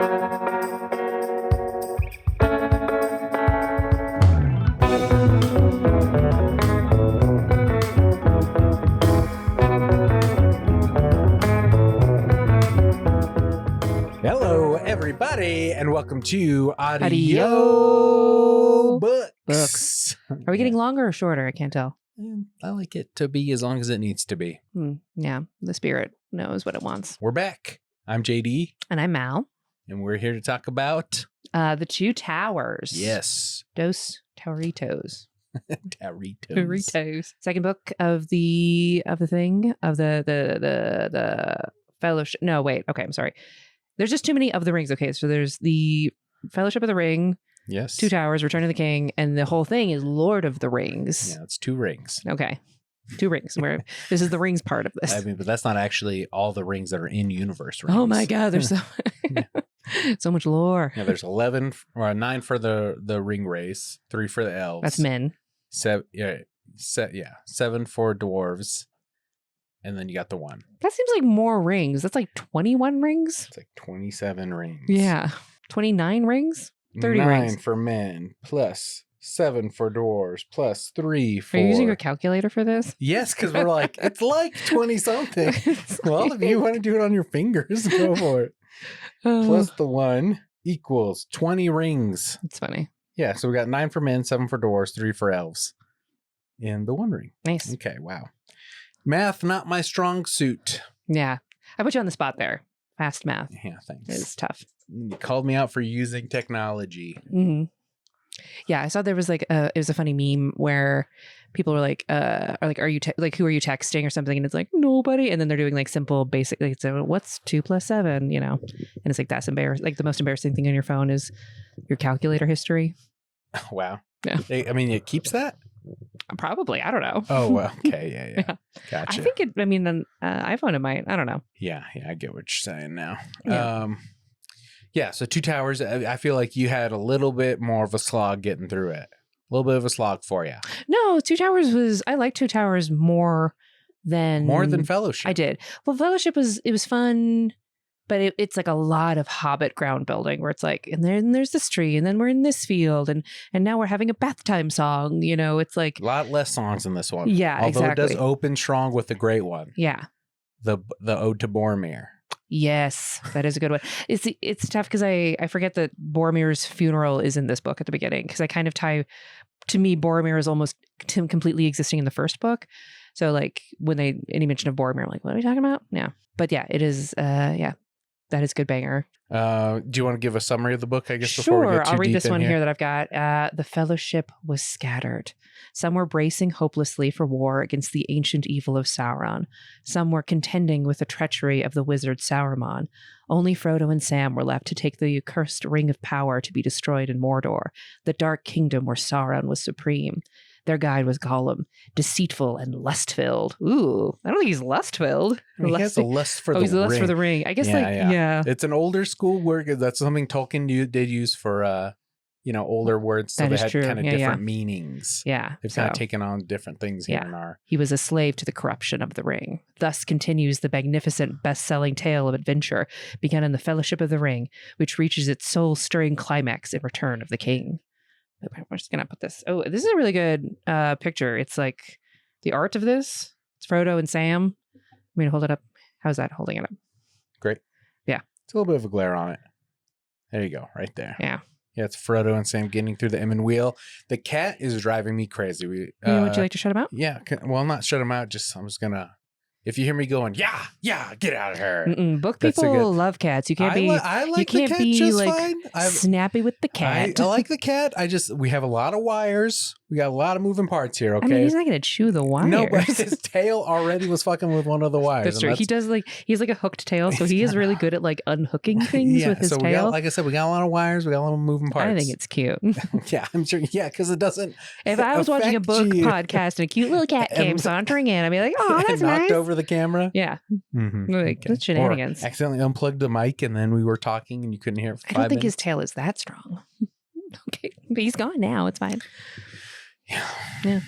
Hello, everybody, and welcome to AudiYOOObooks. Are we getting longer or shorter? I can't tell. I like it to be as long as it needs to be. Yeah, the spirit knows what it wants. We're back. I'm JD. And I'm Mal. And we're here to talk about... The Two Towers. Yes. Dos Tauritos. Tauritos. Second book of the Fellowship. No, wait. Okay, I'm sorry. There's just too many of the rings. Okay, so there's the Fellowship of the Ring. Yes. Two Towers, Return of the King, and the whole thing is Lord of the Rings. Yeah, it's 2 rings. Okay. 2 rings. This is the rings part of this. I mean, but that's not actually all the rings that are in universe rings. Oh my God, there's so much lore. Yeah, there's 11 or 9 for the ring race, 3 for the elves. That's men. 7 for dwarves. And then you got the 1. That seems like more rings. That's like 21 rings. It's like 27 rings. Yeah. 29 rings? 30 9 rings. for men, plus 7 for dwarves, plus 3 for... Are you using your calculator for this? Yes, because we're like, it's like 20-something. Well, if you want to do it on your fingers, go for it. Plus the 1 equals 20 rings. That's funny. Yeah, so we got 9 for men, 7 for dwarves, 3 for elves. In the 1 ring. Nice. Okay, wow. Math, not my strong suit. Yeah. I put you on the spot there. Fast math. Yeah, thanks. It's tough. You called me out for using technology. Mm-hmm. Yeah, I saw there was like it was a funny meme where people were like, are you who are you texting or something? And it's like nobody. And then they're doing like simple, basic, like, so what's 2 + 7? You know, and it's like that's embarrassing. Like the most embarrassing thing on your phone is your calculator history. Wow. Yeah. I mean, it keeps that. Probably. I don't know. Oh, well, okay. Yeah. Gotcha. I think an iPhone it might. I don't know. Yeah, I get what you're saying now. Yeah. So 2 Towers, I feel like you had a little bit more of a slog getting through it. A little bit of a slog for you. No, 2 Towers I like 2 Towers more than Fellowship. I did. Well, Fellowship was fun, but it's like a lot of Hobbit ground building where it's like, and then there's this tree, and then we're in this field, and now we're having a bath time song. You know, it's like a lot less songs in this one. Yeah, although exactly. It does open strong with a great one. Yeah, the Ode to Boromir. Yes, that is a good one. It's tough because I forget that Boromir's funeral is in this book at the beginning, because I kind of tie, to me, Boromir is almost completely existing in the first book. So like when any mention of Boromir, I'm like, what are we talking about? Yeah, but yeah, it is. That is good banger. Do you want to give a summary of the book, I guess, before we get too I'll read deep this in one here? here that I've got. The Fellowship was scattered. Some were bracing hopelessly for war against the ancient evil of Sauron. Some were contending with the treachery of the wizard Saruman. Only Frodo and Sam were left to take the accursed ring of power to be destroyed in Mordor, the dark kingdom where Sauron was supreme. Their guide was Gollum, deceitful and lust-filled. Ooh, I don't think he's lust-filled. I mean, he has a lust for the ring. He's a lust for the ring. I guess yeah. It's an older school word. That's something Tolkien did use for, older words. So that they is had true. kind of different meanings. Yeah. They've kind of taken on different things here and there. He was a slave to the corruption of the ring. Thus continues the magnificent best-selling tale of adventure begun in the Fellowship of the Ring, which reaches its soul-stirring climax in Return of the King. We're just gonna put this. Oh, this is a really good picture. It's like the art of this. It's Frodo and Sam. I'm gonna hold it up. How's that holding it up? Great. Yeah. It's a little bit of a glare on it. There you go, right there. Yeah. Yeah, it's Frodo and Sam getting through the Emyn Wheel. The cat is driving me crazy. Would you like to shut him out? Yeah. Well, not shut him out. I'm just gonna. If you hear me going, yeah, get out of here. Book people love cats. You can't be. I like you can't the cat be just like fine. snappy with the cat. I like the cat. We have a lot of wires. We got a lot of moving parts here. Okay. I mean, he's not going to chew the wires. No, but his tail already was fucking with one of the wires. That's true. He does he has like a hooked tail, so he is really good at like unhooking things with his tail. Like I said, we got a lot of wires. We got a lot of moving parts. I think it's cute. Yeah, I'm sure. Yeah, because it doesn't. If I was watching a book podcast and a cute little cat came sauntering in, I'd be like, oh, that's nice. Knocked over the camera. Yeah. Mm-hmm. Like, that's shenanigans. Or accidentally unplugged the mic and then we were talking and you couldn't hear it for 5 minutes. I don't think his tail is that strong. Okay. But he's gone now. It's fine. Yeah.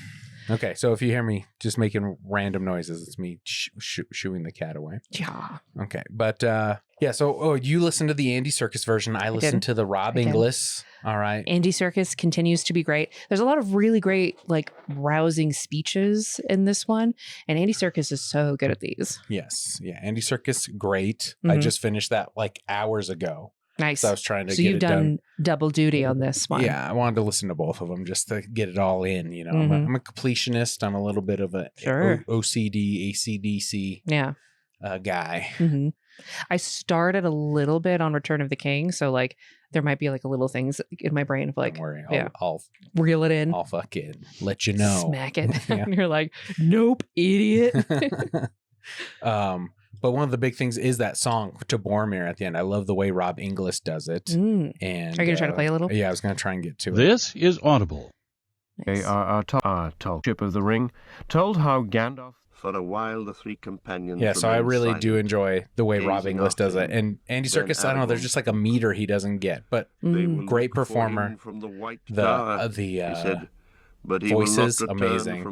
Okay, so if you hear me just making random noises, it's me shooing the cat away. Yeah. Okay, but so you listened to the Andy Serkis version. I listened to the Rob Inglis. All right. Andy Serkis continues to be great. There's a lot of really great, like, rousing speeches in this one, and Andy Serkis is so good at these. Yes. Yeah, Andy Serkis, great. I just finished that like hours ago. Nice. So I was trying to get it done. So you've done double duty on this one. Yeah, I wanted to listen to both of them just to get it all in. You know, I'm a completionist. I'm a little bit of a OCD, ACDC guy. Mm-hmm. I started a little bit on Return of the King, so like there might be like a little things in my brain of like, don't worry, I'll reel it in. I'll fucking let you know. Smack it. And you're like, nope, idiot. But one of the big things is that song to Boromir at the end. I love the way Rob Inglis does it. And are you going to try to play a little? Yeah, I was going to try and get to it. This is Audible. Nice. J.R.R. Ship of the Ring told how Gandalf. For a while, the three companions. Yeah, so I really do enjoy the way Rob Inglis does it. And Andy Serkis, I don't know, there's just like a meter he doesn't get, but great performer. From the White The voices, amazing.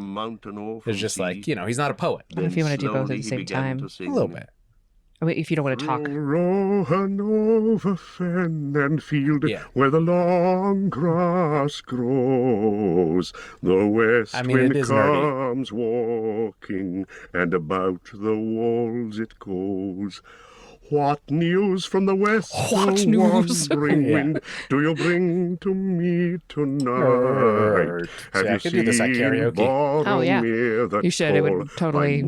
It's just like, you know, he's not a poet. What if you want to do both at the same time? A little bit. If you don't want to talk. Rohan over fen and field, where the long grass grows, the west wind comes walking, and about the walls it goes. What news from the west, what news? Wind, do you bring to me tonight? Have you seen this at karaoke? Boromir, you should. It would totally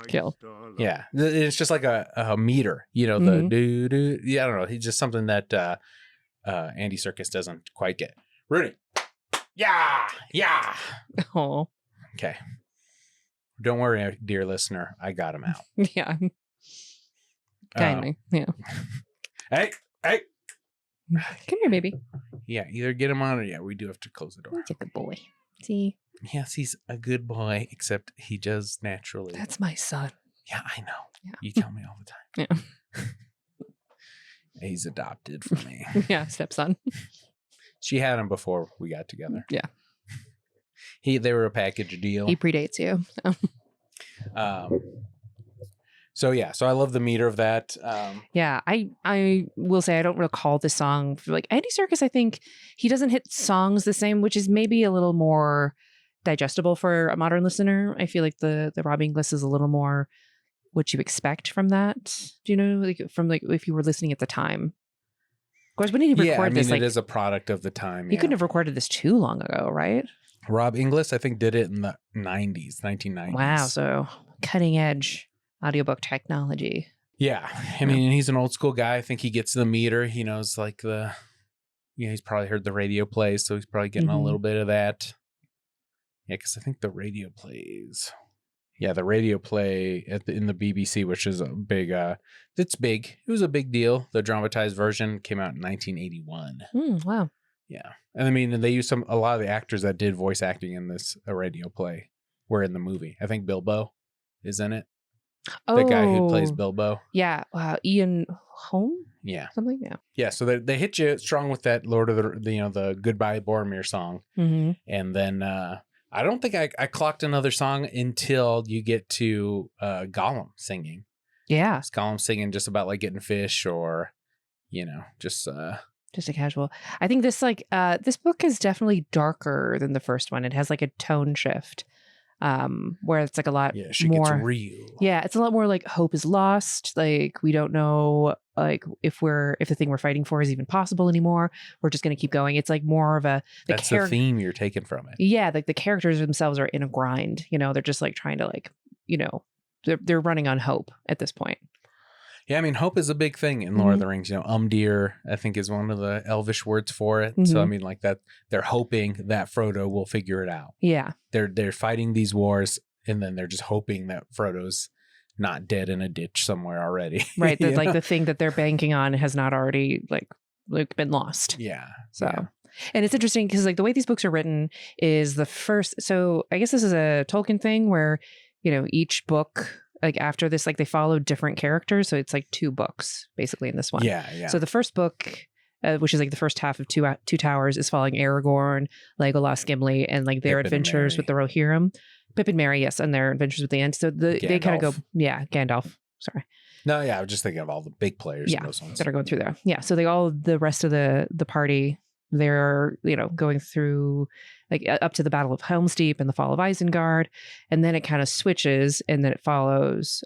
kill. Yeah, it's just like a meter, you know, the do. Yeah, I don't know. He's just something that Andy Serkis doesn't quite get. Rudy. Yeah. Oh. Okay. Don't worry, dear listener. I got him out. Yeah. Kindly. Yeah. Hey. Come here, baby. Yeah, either get him on or we do have to close the door. He's a good boy. See? Yes, he's a good boy, except he does naturally. That's my son. Yeah, I know. Yeah. You tell me all the time. Yeah. He's adopted from me. Yeah, stepson. She had him before we got together. Yeah. They were a package deal. He predates you. So I love the meter of that. Yeah, I will say I don't recall the song. Like Andy Serkis, I think he doesn't hit songs the same, which is maybe a little more digestible for a modern listener. I feel like the Rob Inglis is a little more what you expect from that. Do you know, like from like if you were listening at the time? Of course, when did he record this? It is a product of the time. He couldn't have recorded this too long ago, right? Rob Inglis, I think, did it in the 1990s. Wow, so cutting edge audiobook technology. Yeah. I mean, he's an old school guy. I think he gets the meter. He knows like he's probably heard the radio play, so he's probably getting a little bit of that. Yeah, because I think the radio plays. Yeah, the radio play in the BBC, which is a big, it's big. It was a big deal. The dramatized version came out in 1981. Wow. Yeah. And I mean, they used a lot of the actors that did voice acting in this radio play were in the movie. I think Bilbo is in it. The guy who plays Bilbo. Yeah. Ian Holm? Yeah. Something? Yeah. Yeah. So they hit you strong with that Lord of the Goodbye Boromir song. Mm-hmm. And then I don't think I clocked another song until you get to Gollum singing. Yeah. It's Gollum singing just about like getting fish or, just a casual. I think this this book is definitely darker than the first one. It has like a tone shift. Where it's like a lot she more gets real. Yeah, it's a lot more like hope is lost. Like we don't know like if the thing we're fighting for is even possible anymore. We're just gonna keep going. It's like more of the theme you're taking from it. Yeah, like the characters themselves are in a grind. They're just like trying to like, they're running on hope at this point. Yeah, I mean, hope is a big thing in Lord of the Rings. Umdir, I think, is one of the Elvish words for it. So, I mean, like that, they're hoping that Frodo will figure it out. Yeah. They're fighting these wars, and then they're just hoping that Frodo's not dead in a ditch somewhere already. Right. Like the thing that they're banking on has not already like been lost. Yeah. So, and it's interesting because like the way these books are written is the first. So I guess this is a Tolkien thing where, each book, like after this, like they follow different characters. So it's like 2 books basically in this one. Yeah. So the first book which is like the first half of Two Towers, is following Aragorn, Legolas, Gimli, and like their adventures with the Rohirrim. Pip and Merry, yes, and their adventures with the Ents. So they kind of go, Gandalf. Sorry. No, yeah, I was just thinking of all the big players in those ones that are going through there. Yeah, so the rest of the party, they're going through like up to the Battle of Helm's Deep and the Fall of Isengard, and then it kind of switches, and then it follows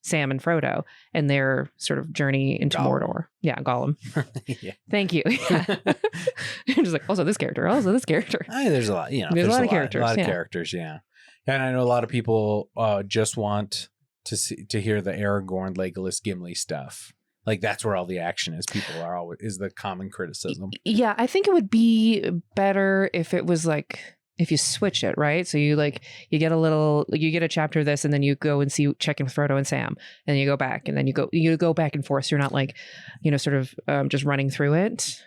Sam and Frodo and their sort of journey into Mordor. Yeah, Gollum. Yeah. Thank you. Yeah. Just like also this character. I mean, there's a lot. There's a lot of characters. A lot of characters. Yeah, and I know a lot of people just want to hear the Aragorn, Legolas, Gimli stuff. Like that's where all the action is. People are always is the common criticism. Yeah, I think it would be better if it was like if you switch it, right? So you get a chapter of this, and then you go and check in with Frodo and Sam, and you go back, and then you go back and forth. So you're not like, sort of just running through it.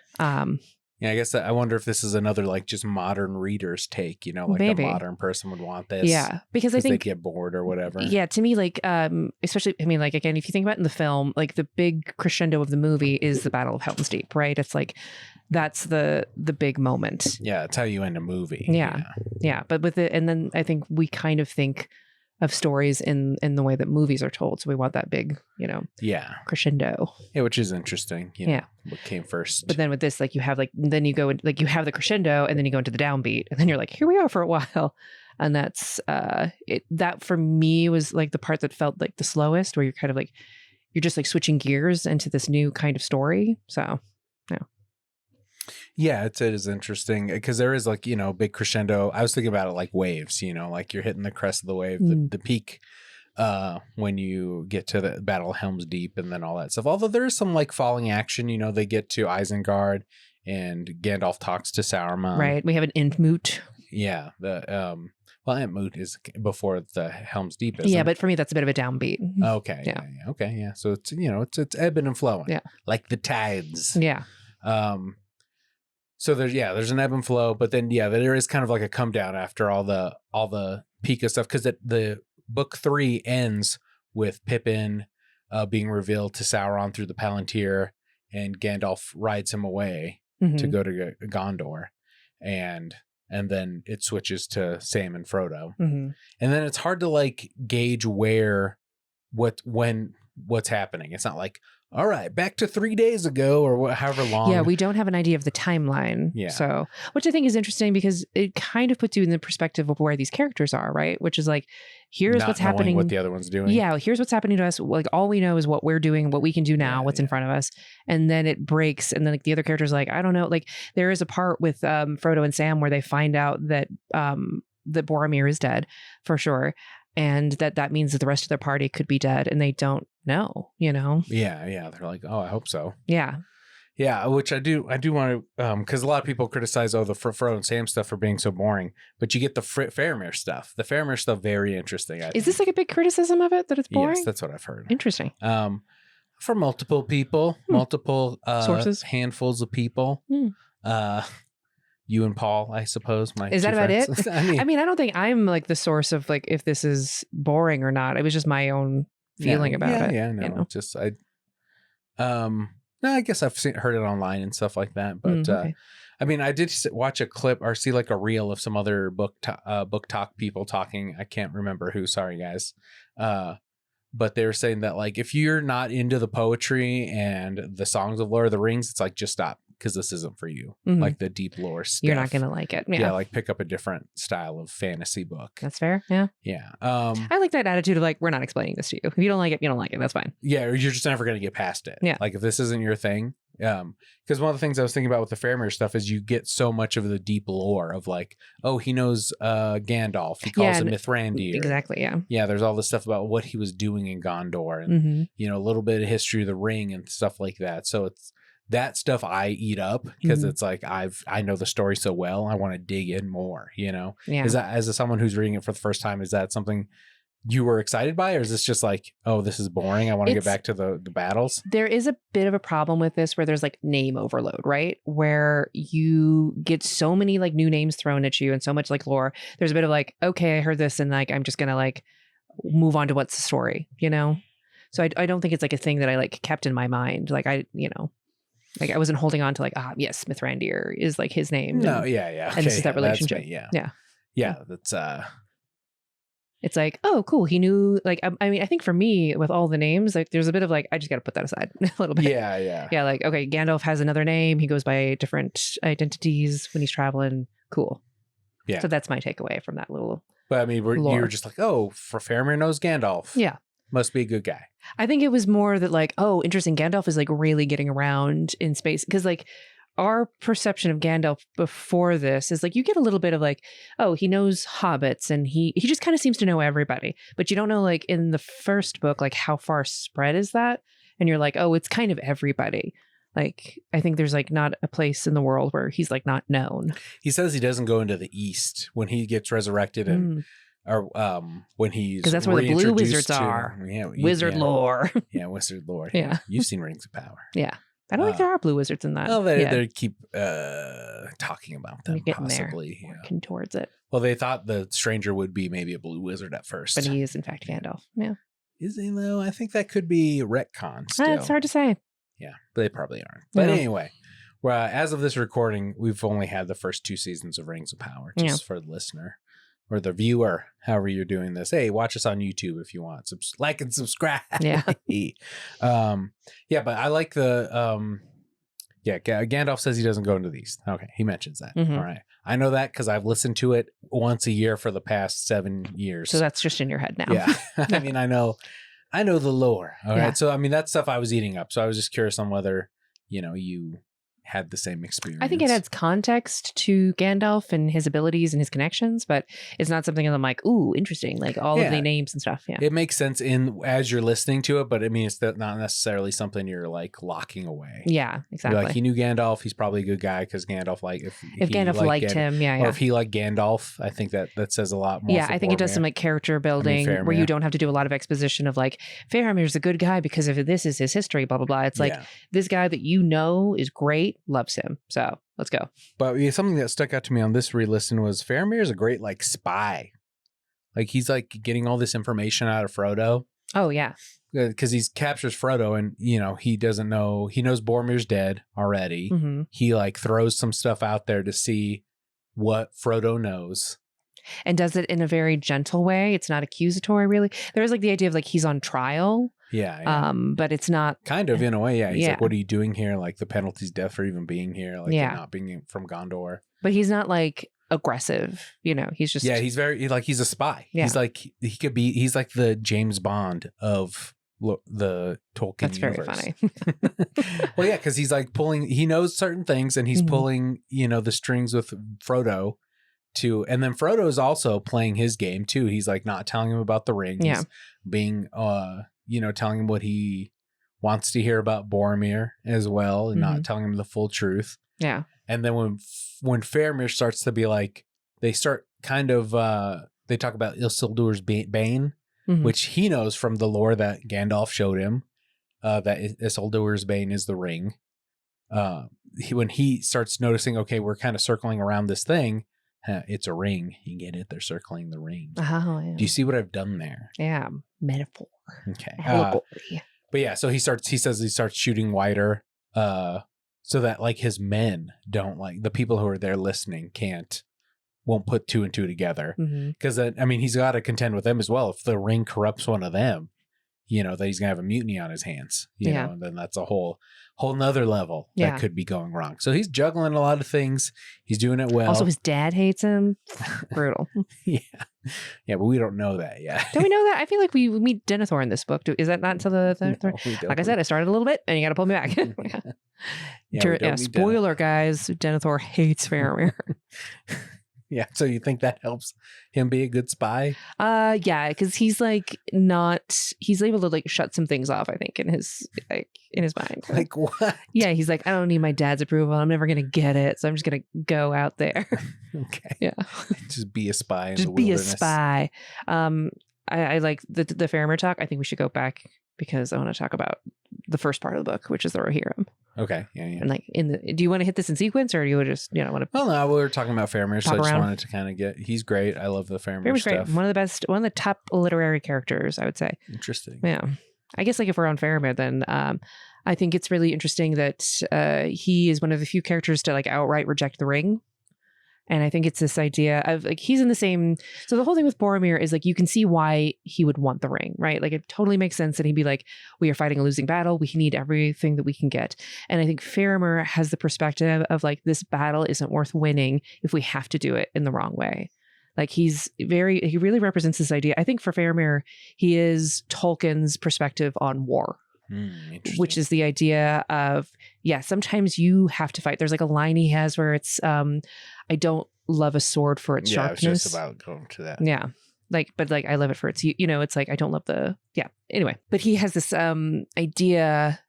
Yeah, I guess I wonder if this is another like just modern reader's take, like maybe. a modern person would want this. Yeah, because I think they get bored or whatever. Yeah, to me, like, especially, I mean, like, again, if you think about it in the film, like the big crescendo of the movie is the Battle of Helm's Deep, right? It's like, that's the big moment. Yeah, it's how you end a movie. Yeah. But with it, and then I think we kind of think of stories in the way that movies are told. So we want that big, crescendo. Yeah, which is interesting. What came first. But then with this, like you have then you go like you have the crescendo, and then you go into the downbeat, and then you're like, here we are for a while. And that's that for me was like the part that felt like the slowest, where you're kind of like, you're just like switching gears into this new kind of story. So, yeah. Yeah, it is interesting because there is like, big crescendo. I was thinking about it like waves, like you're hitting the crest of the wave, the peak when you get to the Battle of Helm's Deep and then all that stuff. Although there is some like falling action, they get to Isengard and Gandalf talks to Sauron. Right. We have an Entmoot. Yeah. Entmoot is before the Helm's Deep. Yeah, but for me, that's a bit of a downbeat. Okay. Yeah. Okay. Yeah. So it's, it's ebbing and flowing. Yeah. Like the tides. Yeah. So there's an ebb and flow, but then there is kind of like a come down after all the peak of stuff, because the book 3 ends with Pippin being revealed to Sauron through the Palantir, and Gandalf rides him away to go to Gondor, and then it switches to Sam and Frodo, and then it's hard to like gauge what's happening. It's not like, all right, back to 3 days ago or however long. Yeah, we don't have an idea of the timeline. Yeah. So, which I think is interesting because it kind of puts you in the perspective of where these characters are, right? Which is like, here's not what's knowing happening. What the other one's doing. Yeah, here's what's happening to us. Like all we know is what we're doing, what we can do now, what's in front of us. And then it breaks. And then like the other character's like, I don't know. Like there is a part with Frodo and Sam where they find out that that Boromir is dead for sure. And that means that the rest of their party could be dead, and they don't know, Yeah. They're like, oh, I hope so. Yeah. Yeah, which I do want to, because a lot of people criticize, the Frodo and Sam stuff for being so boring, but you get the Faramir stuff. The Faramir stuff, very interesting. Is this like a big criticism of it, that it's boring? Yes, that's what I've heard. Interesting. For multiple people, multiple sources, handfuls of people. You and Paul, I suppose. Is that about it? I mean, I don't think I'm like the source of like if this is boring or not. It was just my own feeling about it. Yeah, no, just no, I guess I've heard it online and stuff like that. But okay. I mean, I did watch a clip or see like a reel of some other book talk people talking. I can't remember who. Sorry, guys. But they were saying that like if you're not into the poetry and the songs of Lord of the Rings, it's like just stop, because this isn't for you. Like the deep lore stuff. You're not going to like it. Yeah, like pick up a different style of fantasy book. That's fair. Yeah. Yeah. I like that attitude of like, we're not explaining this to you. If you don't like it, you don't like it. That's fine. Yeah, or you're just never going to get past it. Yeah. Like if this isn't your thing. Because one of the things I was thinking about with the Faramir stuff is you get so much of the deep lore of like, oh, he knows Gandalf. He calls him Mithrandir. Exactly. Yeah. Yeah. There's all this stuff about what he was doing in Gondor, and a little bit of history of the ring and stuff like that. So it's that stuff I eat up because it's like I know the story so well. I want to dig in more. Yeah. Is that, as someone who's reading it for the first time, is that something you were excited by, or is this just like, oh, this is boring, I want to get back to the battles? There is a bit of a problem with this where there's like name overload, right? Where you get so many like new names thrown at you and so much like lore. There's a bit of like, okay, I heard this, and like I'm just gonna like move on to what's the story, So I don't think it's like a thing that I like kept in my mind. Like Like I wasn't holding on to like, yes, Mithrandir is like his name. No, yeah. Okay, and this is that relationship. Yeah, that's It's like, oh, cool. He knew, like, I mean, I think for me, with all the names, like, there's a bit of like, I just got to put that aside a little bit. Yeah. Yeah, like, okay, Gandalf has another name. He goes by different identities when he's traveling. Cool. Yeah. So that's my takeaway from that little. But I mean, you were just like, oh, for Faramir knows Gandalf. Yeah. Must be a good guy. I think it was more that like, oh, interesting. Gandalf is like really getting around in space. Because like our perception of Gandalf before this is like, you get a little bit of like, oh, he knows hobbits and he just kind of seems to know everybody. But you don't know like in the first book, like how far spread is that? And you're like, oh, it's kind of everybody. Like, I think there's like not a place in the world where he's like not known. He says he doesn't go into the east when he gets resurrected and or when he's because that's where the blue wizards are. Wizard lore. Yeah, wizard lore. Yeah. You've seen Rings of Power. Yeah. I don't think there are blue wizards in that. Well, they keep talking about them, possibly. Working towards it. Well, they thought the stranger would be maybe a blue wizard at first. But he is, in fact, Gandalf. Yeah. Is he, though? I think that could be retcon still. It's hard to say. Yeah, but they probably aren't. But anyway, as of this recording, we've only had the first 2 seasons of Rings of Power, just for the listener. Or the viewer, however you're doing this. Hey, watch us on YouTube if you want. Like and subscribe. Yeah. But I like the Gandalf says he doesn't go into these. Okay, he mentions that. Mm-hmm. All right. I know that because I've listened to it once a year for the past 7 years. So that's just in your head now. Yeah. I mean, I know the lore. All right. So I mean, that stuff I was eating up. So I was just curious on whether, you had the same experience. I think it adds context to Gandalf and his abilities and his connections, but it's not something that I'm like, ooh, interesting. Like all of the names and stuff. Yeah. It makes sense as you're listening to it, but I mean, it's not necessarily something you're like locking away. Yeah, exactly. You're like, he knew Gandalf. He's probably a good guy because Gandalf, like, if Gandalf liked him. Yeah. Or if he liked Gandalf, I think that says a lot more. Yeah. I think it does some like character building where you don't have to do a lot of exposition of like, Faramir's a good guy because of this is his history, blah, blah, blah. It's like this guy that is great, loves him. So let's go. But something that stuck out to me on this re-listen was Faramir is a great like spy. Like he's like getting all this information out of Frodo. Oh yeah. Because he captures Frodo and he doesn't know, he knows Boromir's dead already. Mm-hmm. He like throws some stuff out there to see what Frodo knows. And does it in a very gentle way. It's not accusatory really. There is like the idea of like he's on trial. Yeah. But it's not kind of in a way. Yeah. He's like, what are you doing here? Like the penalty's death for even being here. Like not being from Gondor. But he's not like aggressive, He's just he's very like he's a spy. Yeah. He's like he's like the James Bond of the Tolkien That's universe. Very funny. Well, yeah, because he's like he knows certain things and he's pulling the strings with Frodo and then Frodo is also playing his game too. He's like not telling him about the ring. Yeah. He's being telling him what he wants to hear about Boromir as well and not telling him the full truth. Yeah. And then when Faramir starts to be like, they start kind of, they talk about Isildur's Bane, which he knows from the lore that Gandalf showed him, that Isildur's Bane is the ring. When he starts noticing, okay, we're kind of circling around this thing, it's a ring. You get it? They're circling the ring. Oh, yeah. Do you see what I've done there? Yeah. Metaphor. Okay. Allegory. But yeah, so he says he starts shooting wider, so that like his men don't like the people who are there listening won't put 2 and 2 together. Because I mean, he's got to contend with them as well. If the ring corrupts one of them, that he's gonna have a mutiny on his hands. You know, and then that's a whole nother level that could be going wrong. So he's juggling a lot of things. He's doing it well. Also, his dad hates him. Brutal. Yeah, but we don't know that yet. Don't we know that? I feel like we meet Denethor in this book. Is that not until the third? No, like I said, I started a little bit, and you got to pull me back. Spoiler, guys. Denethor hates Faramir. Yeah, so you think that helps him be a good spy? Yeah, because he's like he's able to like shut some things off, I think, in his mind. Like what? Yeah, he's like, I don't need my dad's approval. I'm never gonna get it, so I'm just gonna go out there. Okay. Yeah. Just be a spy in just the wilderness. Be a spy. I like the Faramir talk. I think we should go back because I want to talk about the first part of the book, which is the Rohirrim. Okay. Yeah. And like do you want to hit this in sequence or do you just want to? Well, no, we were talking about Faramir, so I just wanted to kind of he's great. I love the Faramir stuff. Great. One of the top literary characters, I would say. Interesting. Yeah. I guess like if we're on Faramir, then I think it's really interesting that he is one of the few characters to like outright reject the ring. And I think it's this idea of like, he's in the same. So the whole thing with Boromir is like, you can see why he would want the ring, right? Like it totally makes sense that he'd be like, we are fighting a losing battle. We need everything that we can get. And I think Faramir has the perspective of like, this battle isn't worth winning if we have to do it in the wrong way. Like he really represents this idea. I think for Faramir, he is Tolkien's perspective on war. Which is the idea of, sometimes you have to fight. There's like a line he has where it's, I don't love a sword for its sharpness. I was just about going to that. Yeah. But I love it for its, it's like, I don't love anyway. But he has this idea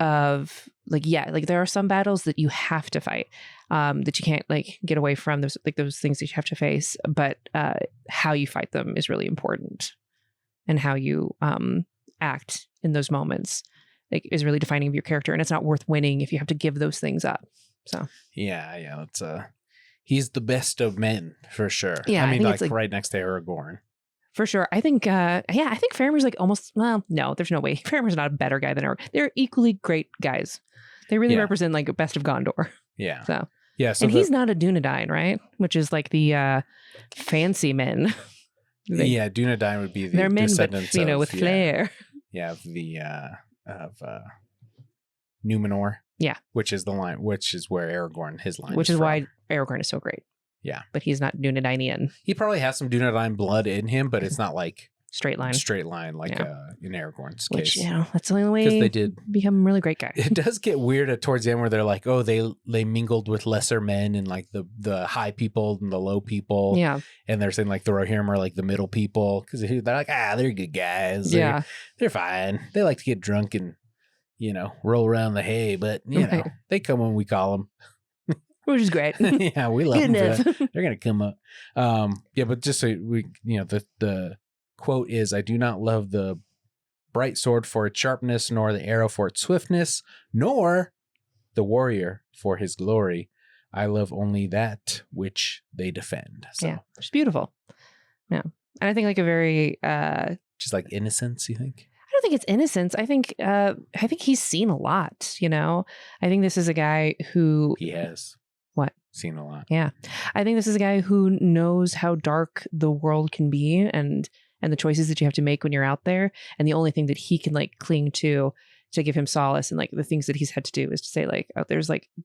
of like, there are some battles that you have to fight, that you can't like get away from. Those things that you have to face, but how you fight them is really important, and how you act in those moments like is really defining of your character, and it's not worth winning if you have to give those things up. So that's he's the best of men for sure. I mean, like right next to Aragorn. For sure. I think I think Faramir's like almost, well, no, there's no way. Faramir's not a better guy than Aragorn. They're equally great guys. They really represent like best of Gondor. Yeah. So and he's not a Dunedain, right? Which is like the fancy men. Dunedain would be the they're men, descendants but, with flair. Of Numenor. Yeah. Which is where Aragorn, his line which is why Aragorn is so great. Yeah. But he's not Dunedainian. He probably has some Dunedain blood in him, but it's not like straight line like in Aragorn's case. Which, that's the only way they did become a really great guy. It does get weird towards the end where they're like, oh, they mingled with lesser men and like the high people and the low people. Yeah. And they're saying like the Rohirrim are like the middle people because they're like, they're good guys. They're fine. They like to get drunk and, roll around the hay, but they come when we call them. Which is great. Yeah, we love them. They're going to come up. But just so we, the quote is, I do not love the bright sword for its sharpness, nor the arrow for its swiftness, nor the warrior for his glory. I love only that which they defend. So. Yeah, it's beautiful. Yeah. And I think like a very... just like innocence, you think? I don't think it's innocence. I think he's seen a lot, I think this is a guy who... He has. What? Seen a lot. Yeah. I think this is a guy who knows how dark the world can be and the choices that you have to make when you're out there. And the only thing that he can like cling to give him solace and like the things that he's had to do is to say like, oh,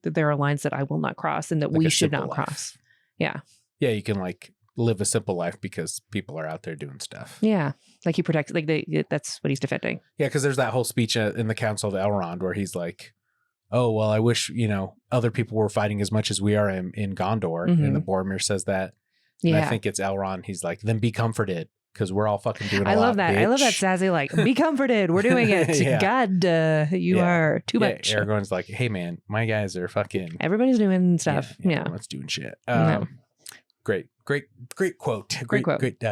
there are lines that I will not cross and that like we should not cross. Yeah. Yeah. You can like live a simple life because people are out there doing stuff. Yeah. Like he protects, like that's what he's defending. Yeah. Cause there's that whole speech in the Council of Elrond where he's like, oh, well, I wish, other people were fighting as much as we are in Gondor. Mm-hmm. And the Boromir says that. And I think it's Elrond. He's like, then be comforted. Because we're all fucking doing a lot, I love that. Bitch. I love that sassy, like, be comforted. We're doing it. God, you are too much. Aragorn's like, hey, man, my guys are fucking... Everybody's doing stuff. Yeah. Everyone's doing shit. Great quote. Great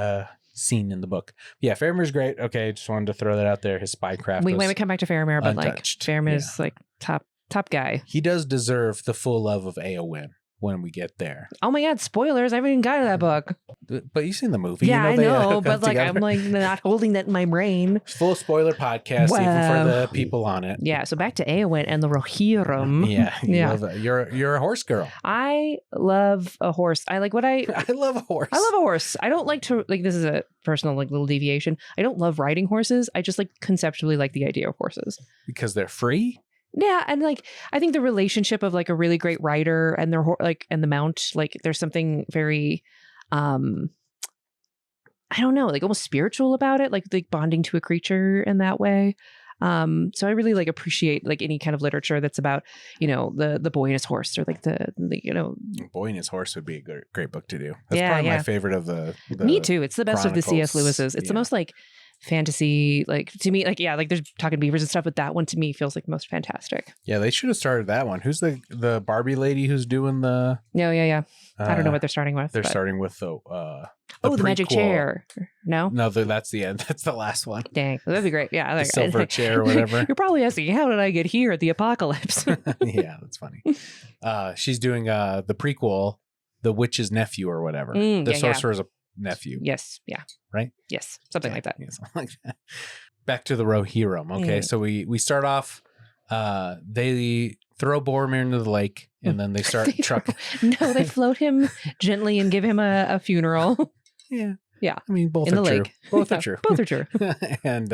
scene in the book. Yeah, Faramir's great. Okay, just wanted to throw that out there. His spycraft we might come back to Faramir, but untouched. Like, Faramir is like top guy. He does deserve the full love of Éomer when we get there. Oh my God, spoilers. I haven't even got to that book. But you've seen the movie. Yeah, I know, but like together. I'm like not holding that in my brain. Full spoiler podcast, even for the people on it. Yeah, so back to Éomer and the Rohirrim. You're a horse girl. I love a horse. I love a horse. I love a horse. I don't like to, like, this is a personal like little deviation. I don't love riding horses. I just like conceptually like the idea of horses. Because they're free? Yeah, and like I think the relationship of like a really great rider and their and the mount, like there's something very I don't know, like almost spiritual about it, like bonding to a creature in that way. So I really like appreciate like any kind of literature that's about, the boy and his horse, or like the Boy and His Horse would be a great book to do. That's probably my favorite of the Me too. It's the best of the C.S. Lewis's. It's the most like fantasy, like to me, like like there's talking beavers and stuff, but that one to me feels like most fantastic. Yeah, they should have started that one. Who's the Barbie lady who's doing the? Yeah. I don't know what they're starting with. They're starting with the magic chair. No, that's the end. That's the last one. Dang, that'd be great. Yeah, the silver chair or whatever. You're probably asking, how did I get here at the apocalypse? Yeah, that's funny. She's doing the prequel, The Witch's Nephew or whatever. The Sorcerer's Nephew. Yes. Yeah. Right? Yes. Something like that. Yeah, something like that. Back to the Rohirrim. Okay. So we start off They throw Boromir into the lake, and then they start trucking. No, they float him gently and give him a funeral. Yeah. Yeah. I mean, both in are the true. lake. Both are true. Both are true. And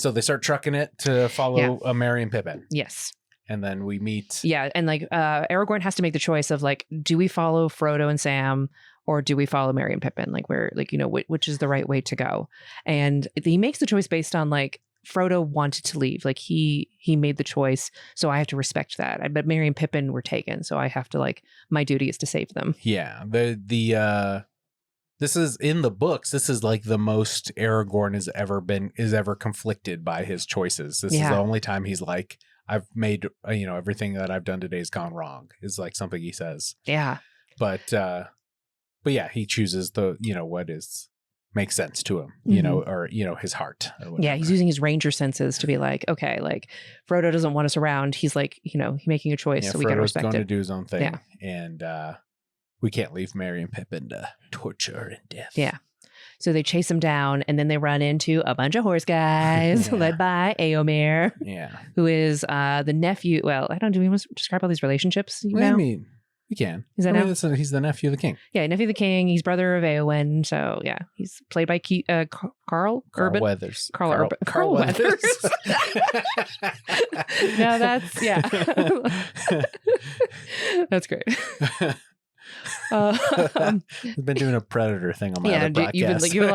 so they start trucking it to follow Merry and Pippin. Yes. And then we meet. Yeah. And like Aragorn has to make the choice of like, do we follow Frodo and Sam or do we follow Merry and Pippin? Like where, like, you know, which is the right way to go? And he makes the choice based on like Frodo wanted to leave. Like he made the choice. So I have to respect that. But Merry and Pippin were taken. So I have to like, my duty is to save them. Yeah. This is in the books. This is like the most Aragorn is ever conflicted by his choices. This is the only time he's like, I've made, everything that I've done today has gone wrong, is like something he says. Yeah. But yeah, he chooses what makes sense to him, or his heart. Or yeah, he's using his ranger senses to be like, okay, like Frodo doesn't want us around. He's like, he's making a choice, so we gotta respect it. Frodo's going to do his own thing, yeah. And we can't leave Merry and Pippin to torture and death. Yeah. So they chase him down, and then they run into a bunch of horse guys led by Éomer, who is the nephew. Well, do we want to describe all these relationships? I mean, we can. Is that he's the nephew of the king. Yeah, nephew of the king. He's brother of Éowyn. So yeah, he's played by Carl Weathers. Carl Weathers. No, that's that's great. I've been doing a Predator thing on my other podcast. You have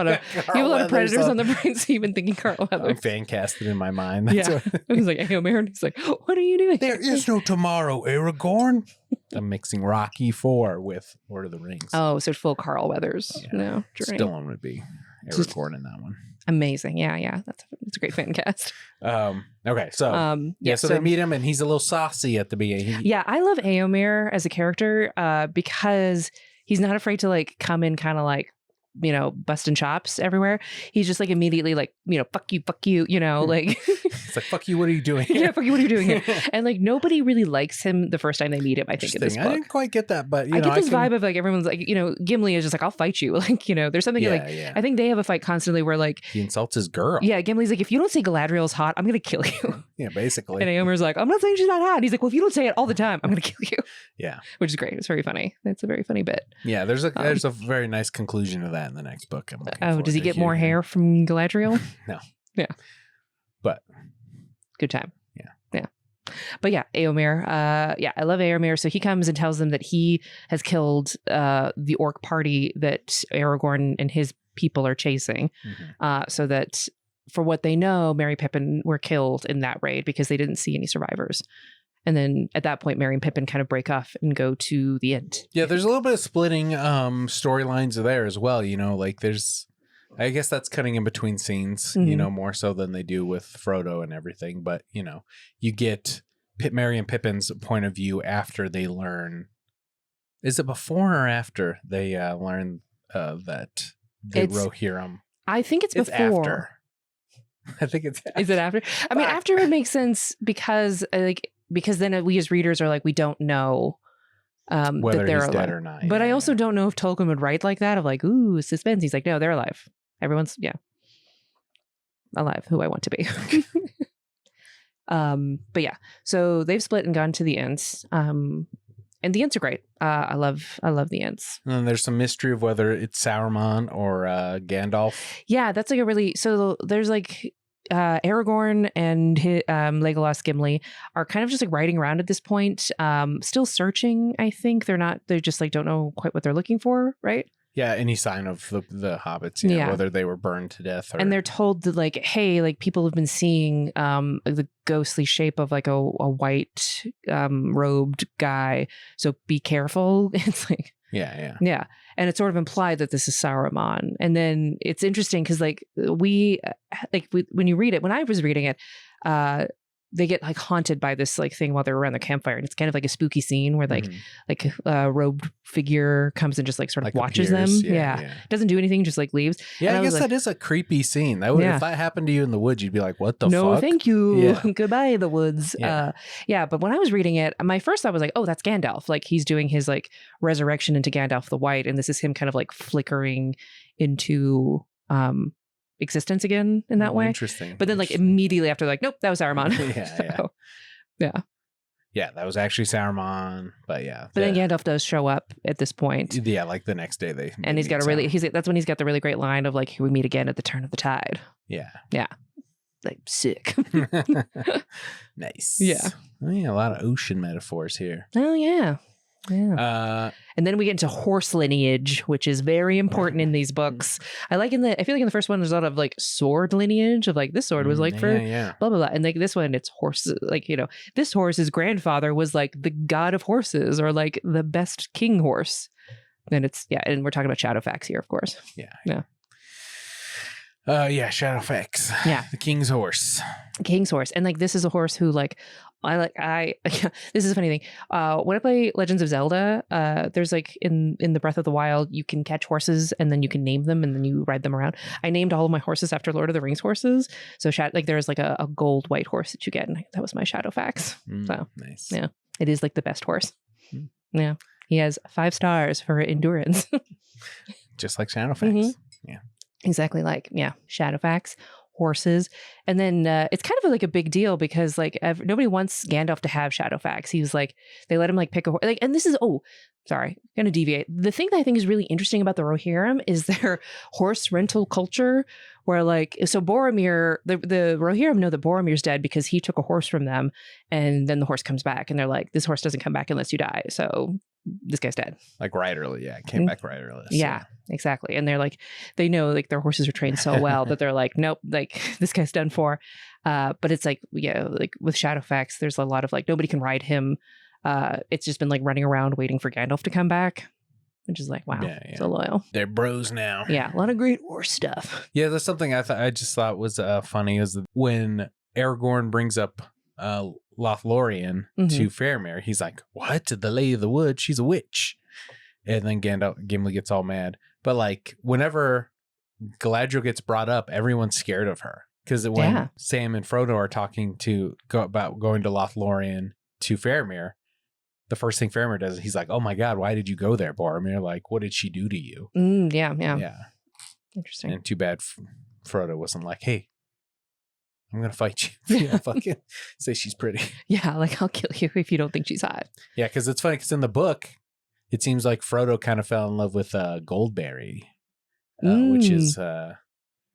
a lot of Predators on the brain, so you've been thinking Carl Weathers. I'm fan casted in my mind. That's he's like, Éomer, and he's like, what are you doing? There is no tomorrow, Aragorn. I'm mixing Rocky IV with Lord of the Rings. Oh, so full Carl Weathers. Yeah. No, Stallone would be Aragorn in that one. Amazing. Yeah. That's a great fan cast. Okay. So, so they meet him and he's a little saucy at the beginning. I love Éomer as a character because he's not afraid to like come in kind of like, busting chops everywhere. He's just like immediately like, fuck you, like it's like, fuck you, what are you doing here? Yeah, fuck you, what are you doing here? And like nobody really likes him the first time they meet him, I think, in this book. I didn't quite get that, but I get this vibe of like everyone's like, Gimli is just like, I'll fight you. Like, there's something I think they have a fight constantly where like he insults his girl. Yeah, Gimli's like, if you don't say Galadriel's hot, I'm gonna kill you. Yeah, basically. And Éomer's like, I'm not saying she's not hot. And he's like, well, if you don't say it all the time, I'm gonna kill you. Yeah. Which is great. It's very funny. It's a very funny bit. Yeah, there's a very nice conclusion to that in the next book. Does he get more hair from Galadriel? No. Yeah. But good time. Yeah. But yeah, Éomer. I love Éomer. So he comes and tells them that he has killed the orc party that Aragorn and his people are chasing. Mm-hmm. So that for what they know, Merry and Pippin were killed in that raid because they didn't see any survivors. And then at that point, Merry and Pippin kind of break off and go to the end. Yeah, there's a little bit of splitting storylines there as well. Like there's, I guess that's cutting in between scenes, mm-hmm. More so than they do with Frodo and everything. But, you get Merry and Pippin's point of view after they learn. Is it before or after they learn that the Rohirrim? I think it's before. After. I think it's after. Is it after? I mean, after it makes sense because then we as readers are like, we don't know whether that they're he's alive dead or not. But I also don't know if Tolkien would write like that of like, ooh, suspense. He's like, no, they're alive. Everyone's alive, who I want to be. But yeah, so they've split and gone to the Ents. And the Ents are great. I love the Ents. And then there's some mystery of whether it's Saruman or Gandalf. Yeah, that's like so there's like Aragorn and Legolas Gimli are kind of just like riding around at this point, still searching. I think they just like don't know quite what they're looking for, right? Yeah, any sign of the hobbits, whether they were burned to death. And they're told that like, hey, like people have been seeing the ghostly shape of like a white robed guy, so be careful. It's like yeah, and it's sort of implied that this is Saruman. And then it's interesting because like when you read it, when I was reading it, they get like haunted by this like thing while they're around the campfire, and it's kind of like a spooky scene where like a robed figure comes and just like sort of watches appears. them. Yeah, doesn't do anything, just like leaves. Yeah, I guess that is a creepy scene. That would, if that happened to you in the woods, you'd be like, "What the fuck?" No, thank you. Yeah. Goodbye, the woods. Yeah. But when I was reading it, my first thought was like, "Oh, that's Gandalf. Like he's doing his like resurrection into Gandalf the White, and this is him kind of like flickering into existence again in that way. Interesting. But then like immediately after, like, nope, that was Saruman. Yeah, that was actually Saruman. But yeah. But then Gandalf does show up at this point. Yeah, like the next day and he's got a really that's when he's got the really great line of like, "Here we meet again at the turn of the tide." Yeah. Like sick. Nice. Yeah. Oh, yeah, a lot of ocean metaphors here. Oh yeah. And then we get into horse lineage, which is very important in these books. I feel like in the first one there's a lot of like sword lineage of like, this sword was like for blah blah blah, and like this one it's horses, like, you know, this horse's grandfather was like the god of horses or like the best king horse. And it's and we're talking about Shadowfax here, of course. Shadowfax. Yeah. The king's horse. And like, this is a horse who like, this is a funny thing. When I play Legends of Zelda, there's like in the Breath of the Wild, you can catch horses and then you can name them and then you ride them around. I named all of my horses after Lord of the Rings horses. So like there's like a gold white horse that you get, and that was my Shadowfax. So nice. Yeah, it is like the best horse. Yeah, he has 5 stars for endurance. Just like Shadowfax. Yeah. Exactly, like Shadowfax, horses, and then it's kind of like a big deal because like nobody wants Gandalf to have Shadowfax. He was like, they let him like pick a horse, like, and this is gonna deviate. The thing that I think is really interesting about the Rohirrim is their horse rental culture, where like, so Boromir, the Rohirrim know that Boromir's dead because he took a horse from them, and then the horse comes back, and they're like, this horse doesn't come back unless you die. So this guy's dead. Like riderless. Yeah, came back riderless. Yeah, exactly. And they're like, they know like their horses are trained so well that they're like, nope, like this guy's done for. But it's like, like with Shadowfax, there's a lot of like, nobody can ride him. It's just been like running around waiting for Gandalf to come back, which is like, wow, so loyal. They're bros now. Yeah, a lot of great horse stuff. Yeah, there's something I just thought was funny is when Aragorn brings up Lothlorien to Faramir, he's like, "What? The Lady of the Wood? She's a witch." And then Gimli gets all mad. But like, whenever Galadriel gets brought up, everyone's scared of her because when Sam and Frodo are talking about going to Lothlorien to Faramir, the first thing Faramir does is he's like, "Oh my God, why did you go there, Boromir? Like, what did she do to you?" Yeah. Interesting. And too bad Frodo wasn't like, "Hey, I'm going to fight you." Fucking say she's pretty. Yeah, like, I'll kill you if you don't think she's hot. Yeah, because it's funny because in the book, it seems like Frodo kind of fell in love with Goldberry, which is,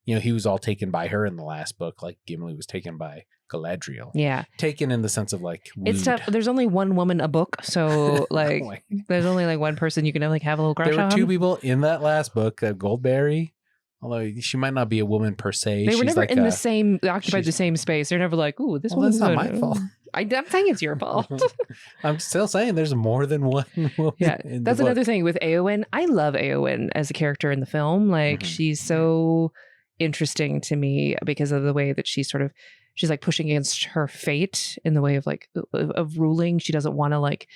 he was all taken by her in the last book, like Gimli was taken by Galadriel. Yeah. Taken in the sense of like wooed. It's tough. There's only one woman a book, so like there's only like one person you can like have a little crush on. There were 2 people in that last book, Goldberry. Although she might not be a woman per se. They were never in occupied the same space. They're never like, ooh, this one's that's not my fault. I'm saying it's your fault. I'm still saying there's more than one woman. Yeah, that's another thing with Éowyn. I love Éowyn as a character in the film. Like, she's so interesting to me because of the way that she's like pushing against her fate in the way of like of ruling. She doesn't want to like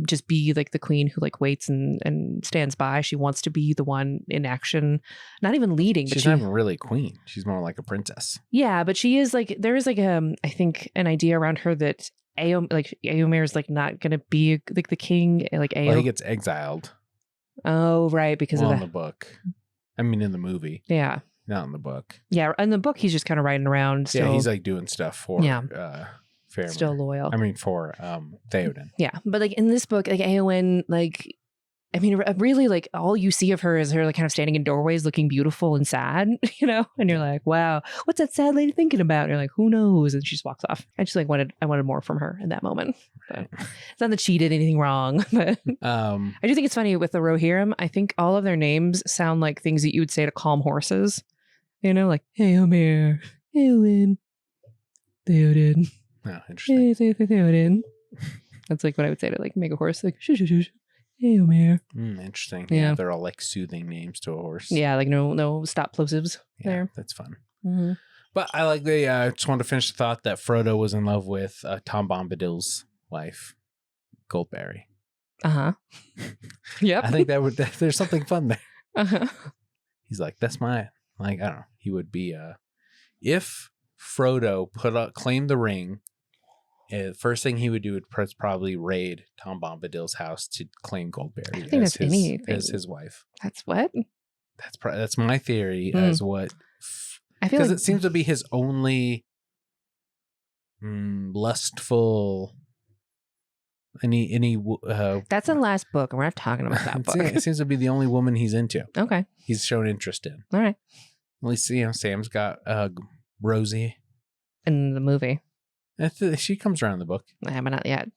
just be like the queen who like waits and stands by. She wants to be the one in action, not even leading. She's not even really queen. She's more like a princess. Yeah, but she is like, there is like I think an idea around her that Éomer is like not going to be like the king. Like he gets exiled. Oh, right, because of the book. I mean, in the movie. Yeah. Not in the book. Yeah, in the book he's just kind of riding around. Still. Yeah, he's like doing stuff for Faramir. Still loyal. I mean, for Théoden. Yeah, but like in this book, like Éowyn, like, I mean, really, like all you see of her is her like kind of standing in doorways, looking beautiful and sad, And you're like, wow, what's that sad lady thinking about? And you're like, who knows? And she just walks off. I just like I wanted more from her in that moment. But it's not that she did anything wrong, but I do think it's funny with the Rohirrim. I think all of their names sound like things that you would say to calm horses. Like, hey, Éomer, Éowyn, Théoden. Oh, interesting. Hey, Théoden. That's like what I would say to like make a horse, like shush, shush, shush. Éomer. Interesting. Yeah, they're all like soothing names to a horse. Yeah, like no stop plosives there. That's fun. But I like just wanted to finish the thought that Frodo was in love with Tom Bombadil's wife, Goldberry. Yep. I think there's something fun there. He's like, that's my, like, I don't know. He would be if Frodo claimed the ring, first thing he would do would probably raid Tom Bombadil's house to claim Goldberry as his wife. That's what? That's my theory as what I feel because it seems to be his only lustful. That's in the last book, and we're not talking about that book. It seems to be the only woman he's into. Okay, he's shown interest in. All right. At least Sam's got Rosie in the movie. She comes around in the book. I haven't not yet.